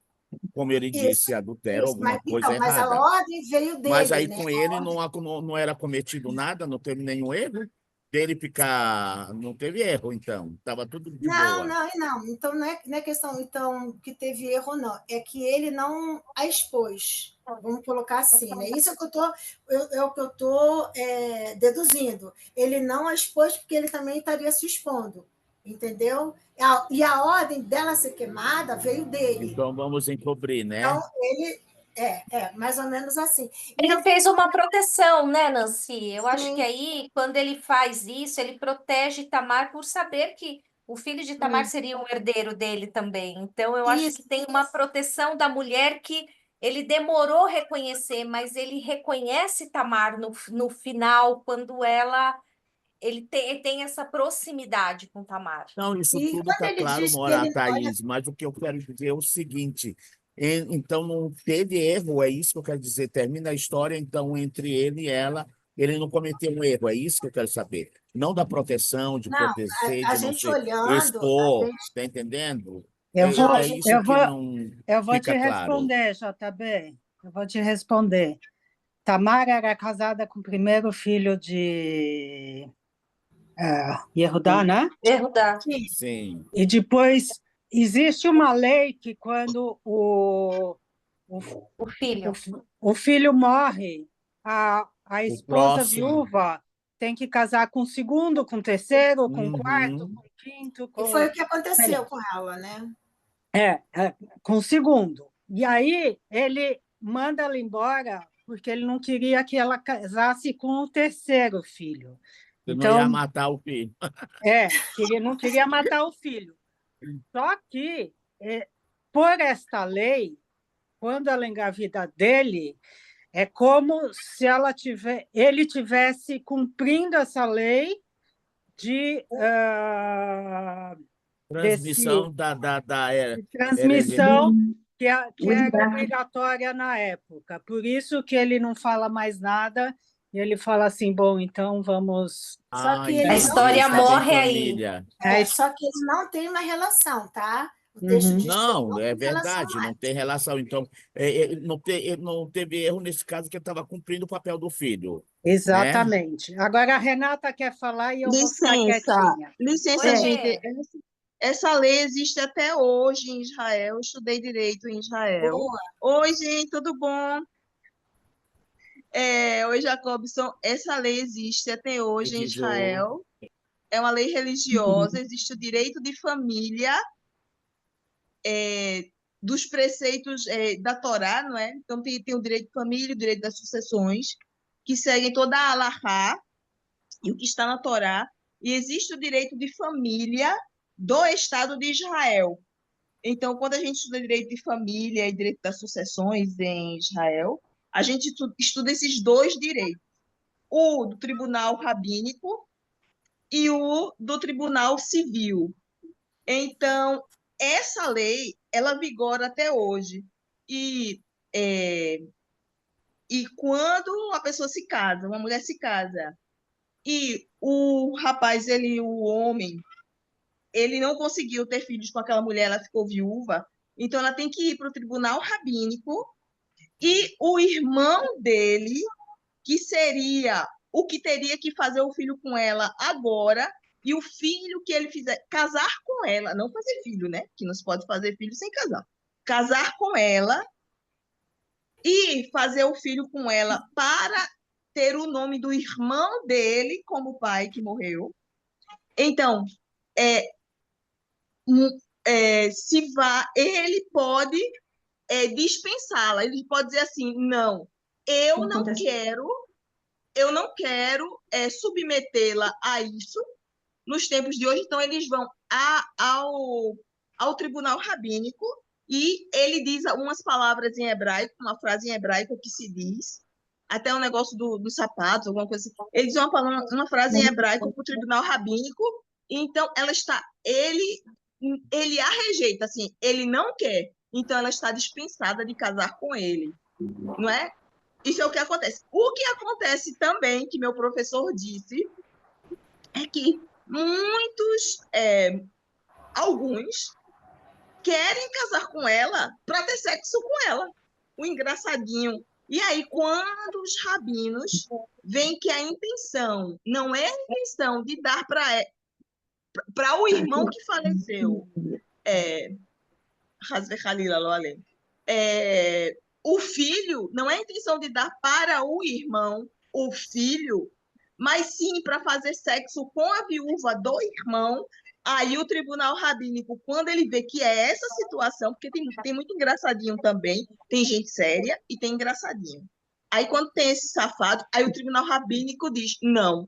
como ele disse, isso, adultério, isso, alguma coisa mas a errada. ordem veio Mas dele, aí né? com ele não era cometido nada, não teve nenhum erro. Dele ficar. Não teve erro, então. Estava tudo de Não, boa. não, não. Então não é questão então, que teve erro, não. É que ele não a expôs. Vamos colocar assim, né? Isso é o que eu estou deduzindo. Ele não a expôs porque ele também estaria se expondo, entendeu? E a ordem dela ser queimada veio dele. Então vamos encobrir, Então né? ele mais ou menos assim. Ele Então, fez uma proteção, né, Nancy? Eu acho que sim, aí, quando ele faz isso, ele protege Tamar por saber que o filho de Tamar sim. seria um herdeiro dele também. Então, eu acho que Isso, tem uma proteção da mulher que ele demorou a reconhecer, mas ele reconhece Tamar no final, quando ele tem essa proximidade com Tamar. Então, isso e tudo quando está ele claro, diz que Mora, ele olha, Thaís, mas o que eu quero dizer é o seguinte: então não teve erro, é isso que eu quero dizer. Termina a história, então, entre ele e ela, ele não cometeu um erro, é isso que eu quero saber. Não da proteção, de não, proteger, a de não gente se olhando, expor, tá entendendo? Eu vou, É isso eu que vou, não eu vou te fica claro. responder, JB. Eu vou te responder. Tamar era casada com o primeiro filho de Yehudá, né? Verdade. sim, Sim, E depois existe uma lei que quando o, O o, filho. o filho morre, a o esposa próximo. viúva tem que casar com o segundo, com o terceiro, com o quarto, Uhum. com o quinto, e com... foi o que aconteceu com ela, né? com o segundo. E aí ele manda ela embora porque ele não queria que ela casasse com o terceiro filho. Você não ia Então, matar o filho. não queria matar o filho. Só que, por esta lei, quando ela engravida dele, é como se ele tivesse cumprindo essa lei de desse Transmissão da de hereditary. transmissão que era obrigatória na época. Por isso que ele não fala mais nada, e ele fala assim, bom, então vamos... Só Ah, que A ele não entendi. tem história uma, Estava em morre aí. família. só que ele não tem uma relação, tá? O texto Uhum, diz que ele Não, não é tem relação verdade, mais. não tem relação. Então, não teve erro nesse caso, que ele estava cumprindo o papel do filho, né? exatamente. Agora a Renata quer falar e eu vou ficar Licença, quietinha. licença, Oi, É, gente. Rê. Essa lei existe até hoje em Israel. Eu estudei direito em Israel. Boa. Oi, gente, tudo bom? Oi, Jacobson. Essa lei existe até E hoje em diz o. Israel. É uma lei religiosa. Existe o direito de família, dos preceitos da Torá, não é? Então, tem o direito de família, o direito das sucessões, que seguem toda a Alahá e o que está na Torá. E existe o direito de família do Estado de Israel. Então, quando a gente estuda direito de família e direito das sucessões em Israel, a gente estuda esses dois direitos, o do tribunal rabínico e o do tribunal civil. Então, essa lei, ela vigora até hoje. E, é, e quando a pessoa se casa, uma mulher se casa, e o rapaz, o homem, ele não conseguiu ter filhos com aquela mulher, ela ficou viúva, então ela tem que ir para o tribunal rabínico e o irmão dele, que seria o que teria que fazer o filho com ela agora, e o filho que ele fizer, casar com ela, não fazer filho, né? Que não se pode fazer filho sem casar. Casar com ela e fazer o filho com ela para ter o nome do irmão dele como pai que morreu. Então, é, se vá, ele pode dispensá-la. Ele pode dizer assim, não, eu não quero submetê-la a isso nos tempos de hoje. Então, eles vão ao tribunal rabínico e ele diz umas palavras em hebraico, uma frase em hebraico que se diz, até um negócio dos sapatos, alguma coisa assim. Ele diz uma frase em hebraico para o tribunal rabínico, então ele a rejeita, assim, ele não quer, então ela está dispensada de casar com ele, não é? Isso é o que acontece. O que acontece também, que meu professor disse, é que alguns querem casar com ela para ter sexo com ela. O engraçadinho. E aí, quando os rabinos veem que a intenção não é a intenção de dar para o irmão que faleceu, o filho, não é a intenção de dar para o irmão o filho, mas sim para fazer sexo com a viúva do irmão. Aí o tribunal rabínico, quando ele vê que é essa situação, porque tem muito engraçadinho também, tem gente séria e tem engraçadinho. Aí quando tem esse safado, aí o tribunal rabínico diz, não,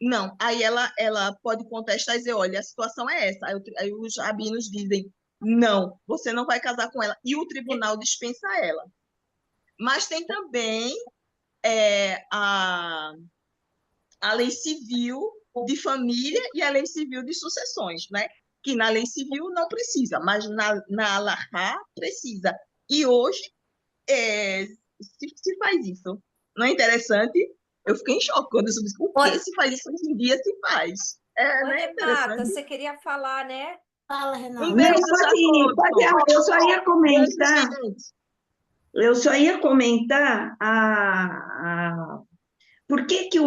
não. Aí ela pode contestar e dizer, olha, a situação é essa. Aí os rabinos dizem, não, você não vai casar com ela. E o tribunal dispensa ela. Mas tem também a lei civil de família e a lei civil de sucessões, né? Que na lei civil não precisa, mas na Alahá precisa. E hoje se faz isso. Não é interessante? Eu fiquei em choque quando eu soube o que se faz isso hoje em dia se faz. Não é Renata, interessante? você queria falar, né? Fala, Um Renata. beijo Não, a todos. eu só ia comentar, Beijo, gente. por que que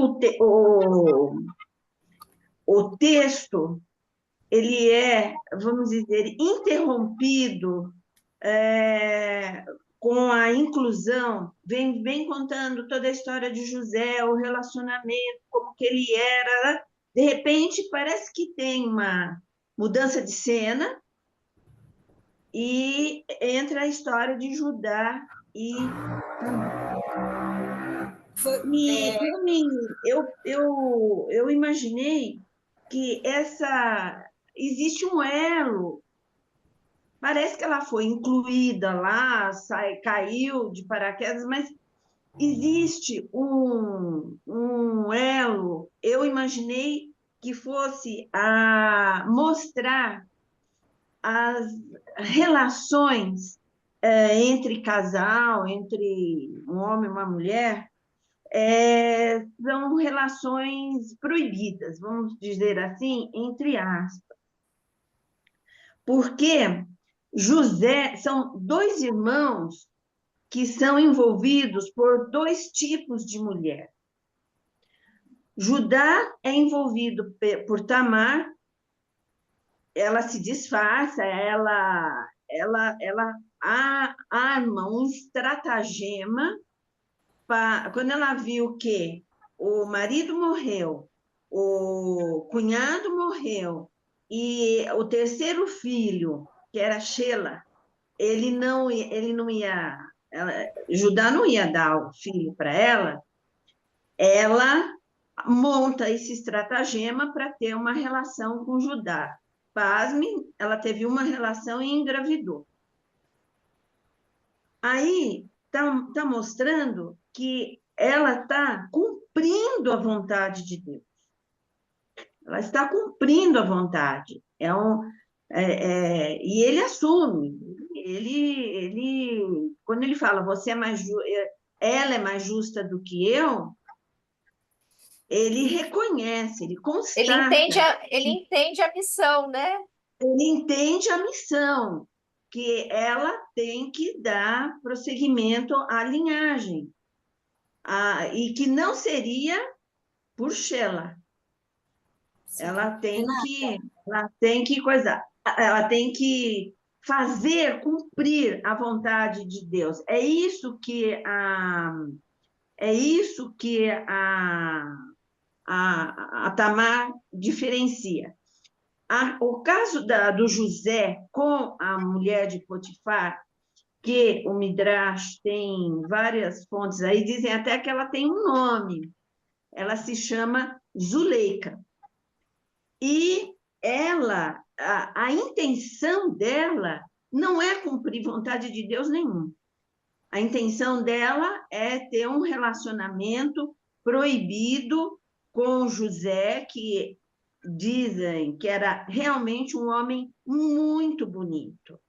o texto ele é, vamos dizer, interrompido com a inclusão, vem contando toda a história de José, o relacionamento, como que ele era. De repente, parece que tem uma mudança de cena e entra a história de Judá e eu imaginei que existe um elo, parece que ela foi incluída lá, caiu de paraquedas, mas existe um elo, eu imaginei que fosse a mostrar as relações entre casal, entre um homem e uma mulher, são relações proibidas, vamos dizer assim, entre aspas. Porque José, são dois irmãos que são envolvidos por dois tipos de mulher. Judá é envolvido por Tamar, ela se disfarça, ela arma um estratagema. Quando ela viu que o marido morreu, o cunhado morreu, e o terceiro filho, que era Shelah, ele não ia, Judá não ia dar o filho para ela monta esse estratagema para ter uma relação com Judá. pasme, ela teve uma relação e engravidou. Aí tá mostrando que ela está cumprindo a vontade de Deus. Ela está cumprindo a vontade. E ele assume. Quando ele fala, ela é mais justa do que eu, ele reconhece, ele constata. Ele entende a missão, né? Ele entende a missão, que ela tem que dar prosseguimento à linhagem, e que não seria por Sheila. Sim. Ela tem que coisar, ela tem que fazer cumprir a vontade de Deus. É isso que a Tamar diferencia. O caso do José com a mulher de Potifar, que o Midrash tem várias fontes aí, dizem até que ela tem um nome. Ela se chama Zuleika. E a intenção dela não é cumprir vontade de Deus nenhum. A intenção dela é ter um relacionamento proibido com José, que dizem que era realmente um homem muito bonito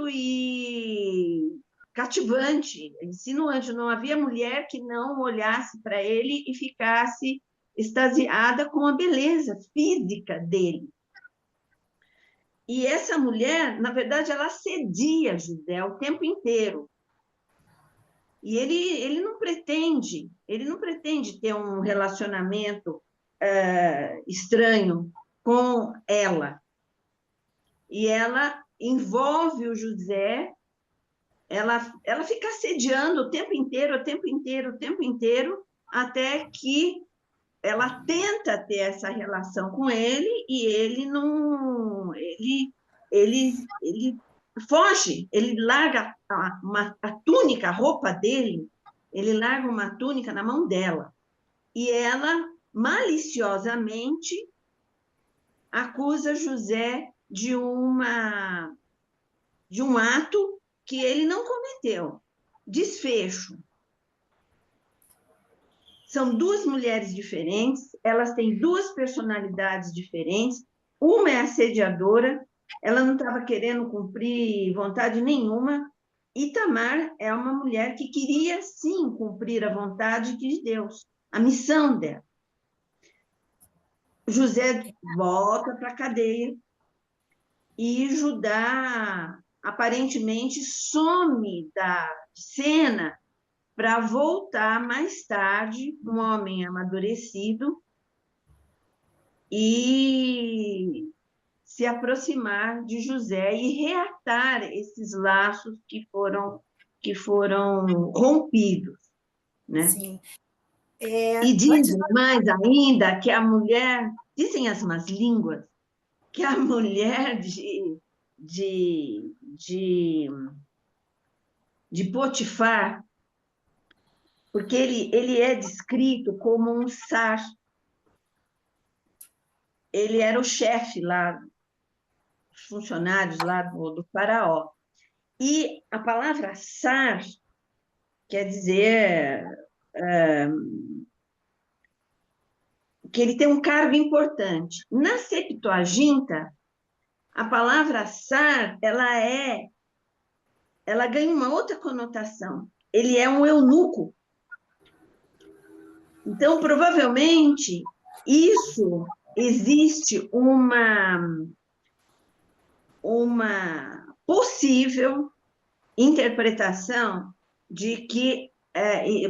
e cativante, insinuante. Não havia mulher que não olhasse para ele e ficasse extasiada com a beleza física dele. E essa mulher, na verdade, ela assedia José o tempo inteiro. E ele não pretende ter um relacionamento estranho com ela. E ela envolve o José, ela fica assediando o tempo inteiro, até que ela tenta ter essa relação com ele e ele não, ele foge, ele larga a túnica, a roupa dele, ele larga uma túnica na mão dela. E ela, maliciosamente, acusa José de um ato que ele não cometeu. Desfecho. São duas mulheres diferentes, elas têm duas personalidades diferentes. Uma é assediadora, ela não estava querendo cumprir vontade nenhuma. E Tamar é uma mulher que queria, sim, cumprir a vontade de Deus, a missão dela. José volta para a cadeia e Judá aparentemente some da cena para voltar mais tarde, um homem amadurecido, e se aproximar de José e reatar esses laços que foram rompidos, né? Sim. E dizem mais ainda que a mulher, dizem as más línguas, que a mulher de Potifar, porque ele é descrito como um sar. Ele era o chefe lá, os funcionários lá do faraó. E a palavra sar quer dizer que ele tem um cargo importante. Na Septuaginta, a palavra sar, ela ganha uma outra conotação. Ele é um eunuco. Então, provavelmente, existe uma possível interpretação de que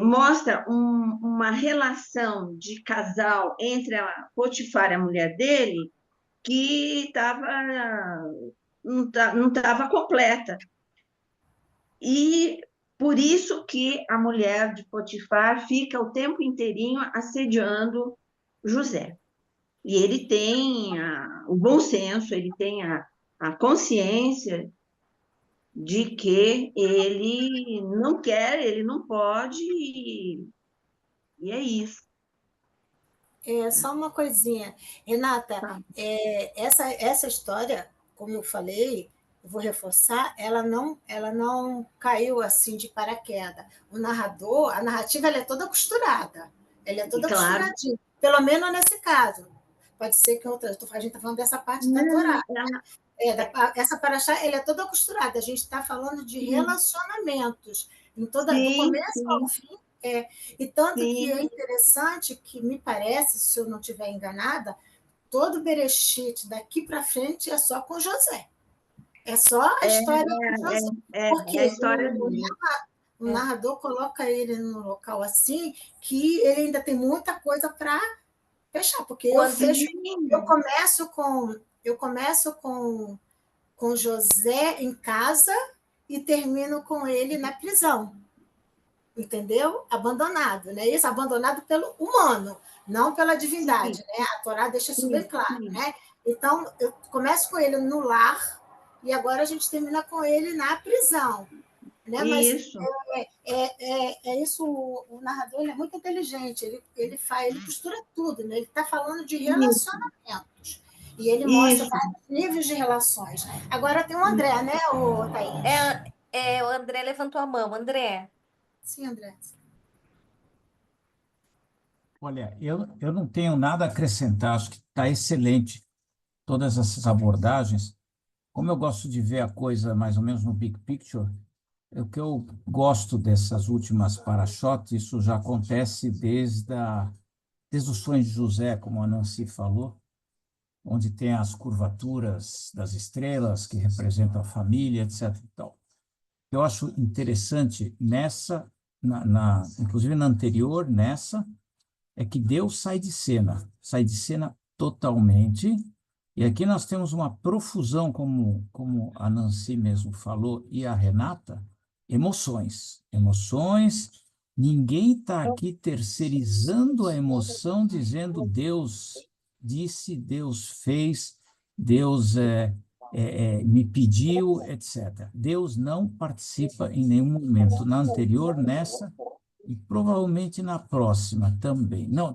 mostra uma relação de casal entre a Potifar e a mulher dele que não estava completa. E por isso que a mulher de Potifar fica o tempo inteirinho assediando José. E ele tem o bom senso, ele tem a consciência de que ele não quer, ele não pode, e é isso. Só uma coisinha. Renata, Tá. essa história, como eu falei, eu vou reforçar, ela não caiu assim de paraquedas. A narrativa ela é toda costurada. Ela é toda Claro. costuradinha. Pelo menos nesse caso. Pode ser que outra. A gente está falando dessa parte da Torá. Não, Essa paraxá, ele é toda costurada. A gente está falando de sim, relacionamentos, do sim, começo ao sim, fim. E tanto que é sim. interessante que, me parece, se eu não estiver enganada, todo o Bereshit daqui para frente é só com José. É só a É, história com José. é a Porque história dele. o narrador coloca ele num local assim que ele ainda tem muita coisa para fechar, porque eu fecho, Sim, eu começo com José em casa e termino com ele na prisão, entendeu? Abandonado, né? Isso, abandonado pelo humano, não pela divindade, sim, né? A Torá deixa isso bem sim, claro, sim. né? Então, eu começo com ele no lar e agora a gente termina com ele na prisão, né? Mas Isso, é isso, o narrador ele é muito inteligente, ele costura tudo, né? Ele está falando de isso, relacionamentos. E ele mostra isso. vários níveis de relações. Agora tem o André, né, o Thaís? O André levantou a mão. André, Sim, André. Olha, eu não tenho nada a acrescentar, acho que está excelente todas essas abordagens. Como eu gosto de ver a coisa mais ou menos no big picture, o que eu gosto dessas últimas parashot, isso já acontece desde os sonhos de José, como a Nancy falou, onde tem as curvaturas das estrelas que representam a família, etc. Então, eu acho interessante inclusive na anterior, nessa, é que Deus sai de cena totalmente. E aqui nós temos uma profusão, como a Nancy mesmo falou, e a Renata, emoções. Emoções, ninguém está aqui terceirizando a emoção, dizendo Deus disse, Deus fez, Deus me pediu, etc. Deus não participa em nenhum momento. Na anterior, nessa, e provavelmente na próxima também. Não,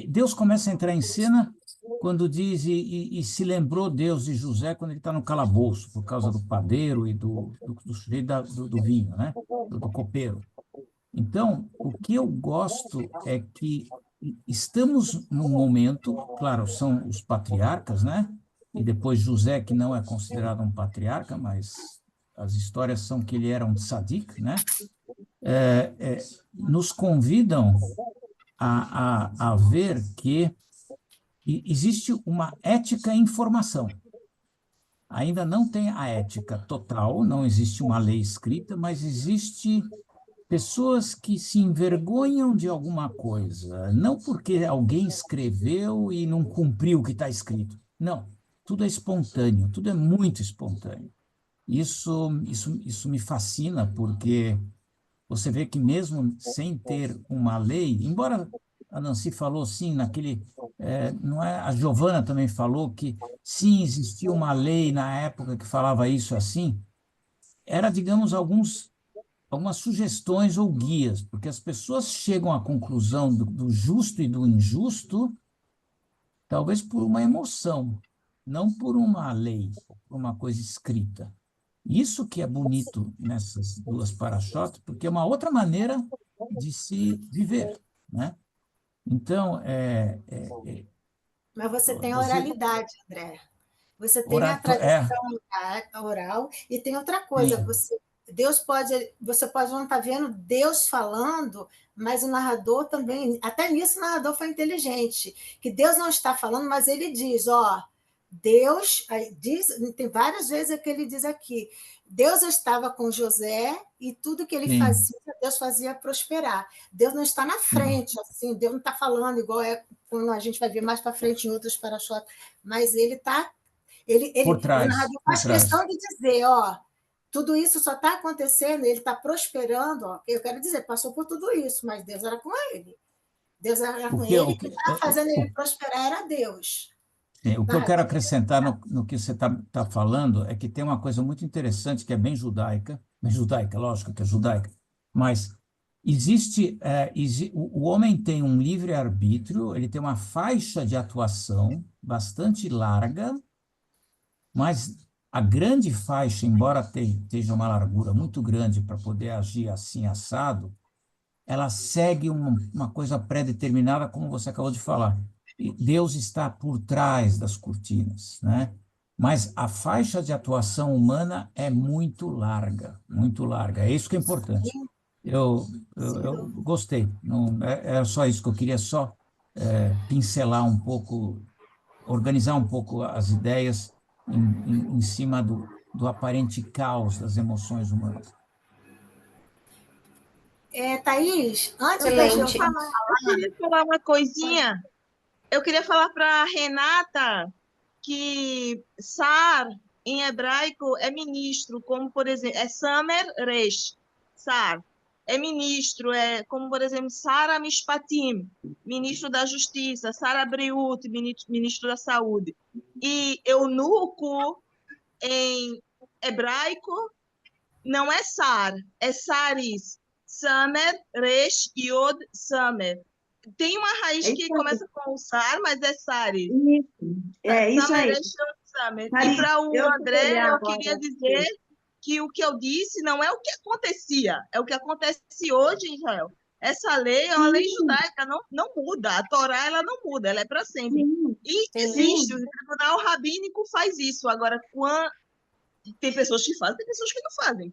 Deus começa a entrar em cena quando diz, e se lembrou Deus de José quando ele está no calabouço, por causa do padeiro e do sujeito do vinho, né? Do copeiro. Então, o que eu gosto é que estamos num momento, claro, são os patriarcas, né? E depois José, que não é considerado um patriarca, mas as histórias são que ele era um tzadik, né? Nos convidam a ver que existe uma ética em formação. Ainda não tem a ética total, não existe uma lei escrita, mas existe pessoas que se envergonham de alguma coisa, não porque alguém escreveu e não cumpriu o que está escrito. Não, tudo é espontâneo, tudo é muito espontâneo. Isso me fascina, porque você vê que mesmo sem ter uma lei, embora a Nancy falou sim, não é, a Giovana também falou que sim, existia uma lei na época que falava isso assim, era, digamos, algumas sugestões ou guias, porque as pessoas chegam à conclusão do justo e do injusto, talvez por uma emoção, não por uma lei, por uma coisa escrita. Isso que é bonito nessas duas para-choques, porque é uma outra maneira de se viver, né? Então, Mas você tem a você oralidade, André. Você tem a tradição oral e tem outra coisa. sim, Você pode não estar vendo Deus falando, mas o narrador também, até nisso o narrador foi inteligente, que Deus não está falando, mas ele diz, Deus, diz, tem várias vezes que ele diz aqui, Deus estava com José e tudo que ele sim, fazia, Deus fazia prosperar. Deus não está na sim, frente, assim, Deus não está falando igual quando a gente vai ver mais para frente em outros para-choques, mas ele está. por O trás, narrador por faz questão trás. de dizer, tudo isso só está acontecendo, ele está prosperando, eu quero dizer, passou por tudo isso, mas Deus era com ele. Deus era O com que, ele, o e quem que, estava fazendo ele prosperar era Deus. o que eu quero acrescentar no que você está falando é que tem uma coisa muito interessante que é bem judaica, lógico que é judaica, mas O homem tem um livre-arbítrio, ele tem uma faixa de atuação bastante larga, mas a grande faixa, embora esteja uma largura muito grande para poder agir assim assado, ela segue uma coisa pré-determinada, como você acabou de falar. E Deus está por trás das cortinas, né? Mas a faixa de atuação humana é muito larga, muito larga. É isso que é importante. Eu gostei. Não, era só isso que eu queria só pincelar um pouco, organizar um pouco as ideias em cima do aparente caos das emoções humanas. Thaís, antes da gente Excelente. falar, Eu queria falar uma coisinha. Eu queria falar para a Renata que Sar, em hebraico, é ministro, como, por exemplo, é Samer Resh, Sar. É ministro, é como, por exemplo, Sara Mishpatim, ministro da Justiça, Sara Briut, ministro da Saúde. E eunuco, em hebraico, não é Sar, é Saris. Samer, Resh, Yod, Samer. Tem uma raiz É que isso aí. começa com o Sar, mas é Saris. É isso aí. Samer. E Thaís, para o eu vou André, olhar eu agora. queria dizer que o que eu disse não é o que acontecia, é o que acontece hoje em Israel. Essa lei é uma lei Sim, judaica, não muda. A Torá ela não muda, ela é para sempre. sim, E Sim. existe, o tribunal rabínico faz isso. Agora, tem pessoas que fazem, tem pessoas que não fazem.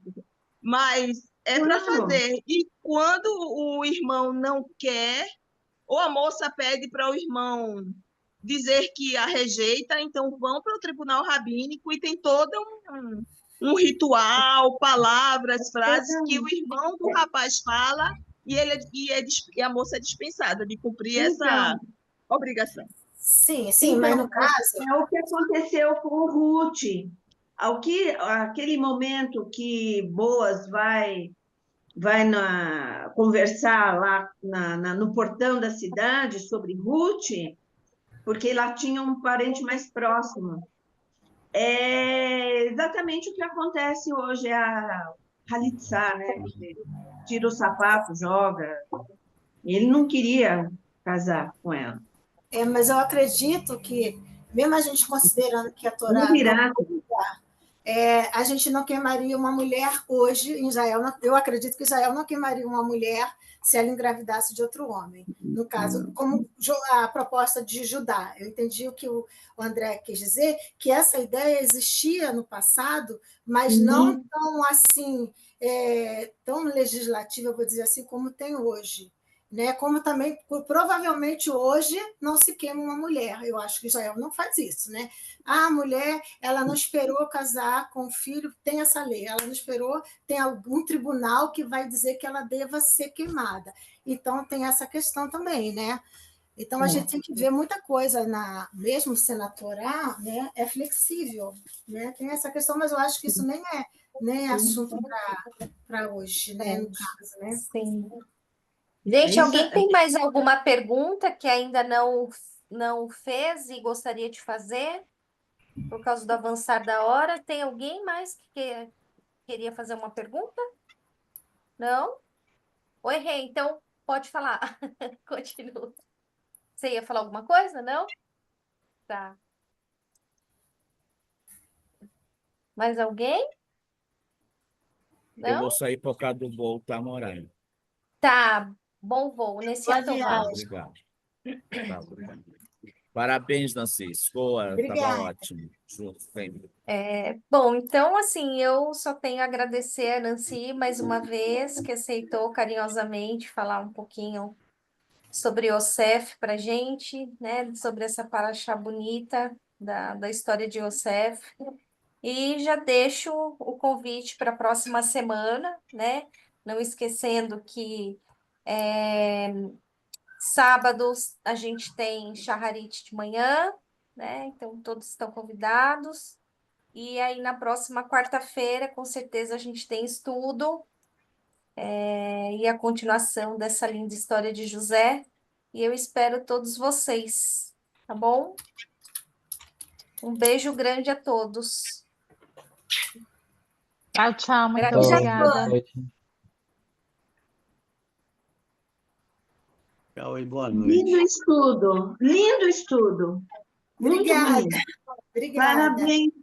Mas é para claro. fazer. E quando o irmão não quer, ou a moça pede para o irmão dizer que a rejeita, então vão para o tribunal rabínico e tem todo um ritual, palavras, frases que o irmão do rapaz fala e a moça é dispensada de cumprir essa Então, obrigação. sim, mas no caso, é o que aconteceu com o Ruth. Aquele momento que Boaz vai conversar lá no portão da cidade sobre Ruth, porque lá tinha um parente mais próximo. É exatamente o que acontece hoje, é a Halitzá, né? Tira o sapato, joga. Ele não queria casar com ela. mas eu acredito que, mesmo a gente considerando que a Um Torá não pirata. a gente não queimaria uma mulher hoje em Israel. Eu acredito que Israel não queimaria uma mulher se ela engravidasse de outro homem. No caso, como a proposta de Judá. Eu entendi o que o André quis dizer, que essa ideia existia no passado, mas não tão assim, tão legislativa, eu vou dizer assim, como tem hoje. Né? Como também, provavelmente hoje, não se queima uma mulher. Eu acho que Israel não faz isso. Né? A mulher, ela não esperou casar com o filho, tem essa lei, ela não esperou, tem algum tribunal que vai dizer que ela deva ser queimada. Então, tem essa questão também, né? Então, a gente tem que ver muita coisa, mesmo sendo a Torá, né? É flexível, né? Tem essa questão, mas eu acho que isso nem é assunto para hoje, né? No caso, né? Sim. Gente, alguém tem mais alguma pergunta que ainda não fez e gostaria de fazer? Por causa do avançar da hora, tem alguém mais que queria fazer uma pergunta? Não? Oi, Rê, então pode falar. Continua. Você ia falar alguma coisa? Não? Tá. Mais alguém? Eu vou Não? sair por causa do voo, tá, Moraes? Tá. Bom voo. Nesse Boa ato Tá, vai. viagem. obrigado. Tá, obrigado. Parabéns, Nancy. Estava Obrigada. ótimo. Junto sempre. Bom, então, assim, eu só tenho a agradecer a Nancy mais uma vez, que aceitou carinhosamente falar um pouquinho sobre Yosef para gente, né? Sobre essa paraxá bonita da história de Yosef. E já deixo o convite para a próxima semana, né? Não esquecendo que sábados a gente tem Shacharit de manhã, né? Então todos estão convidados. E aí na próxima quarta-feira, com certeza, a gente tem estudo e a continuação dessa linda história de José. E eu espero todos vocês, tá bom? Um beijo grande a todos. Tchau, tchau. Muito Gratidão. obrigada. Boa noite. Cauê, boa noite. Lindo estudo, lindo estudo. Muito Obrigada. bonito. Obrigada. Parabéns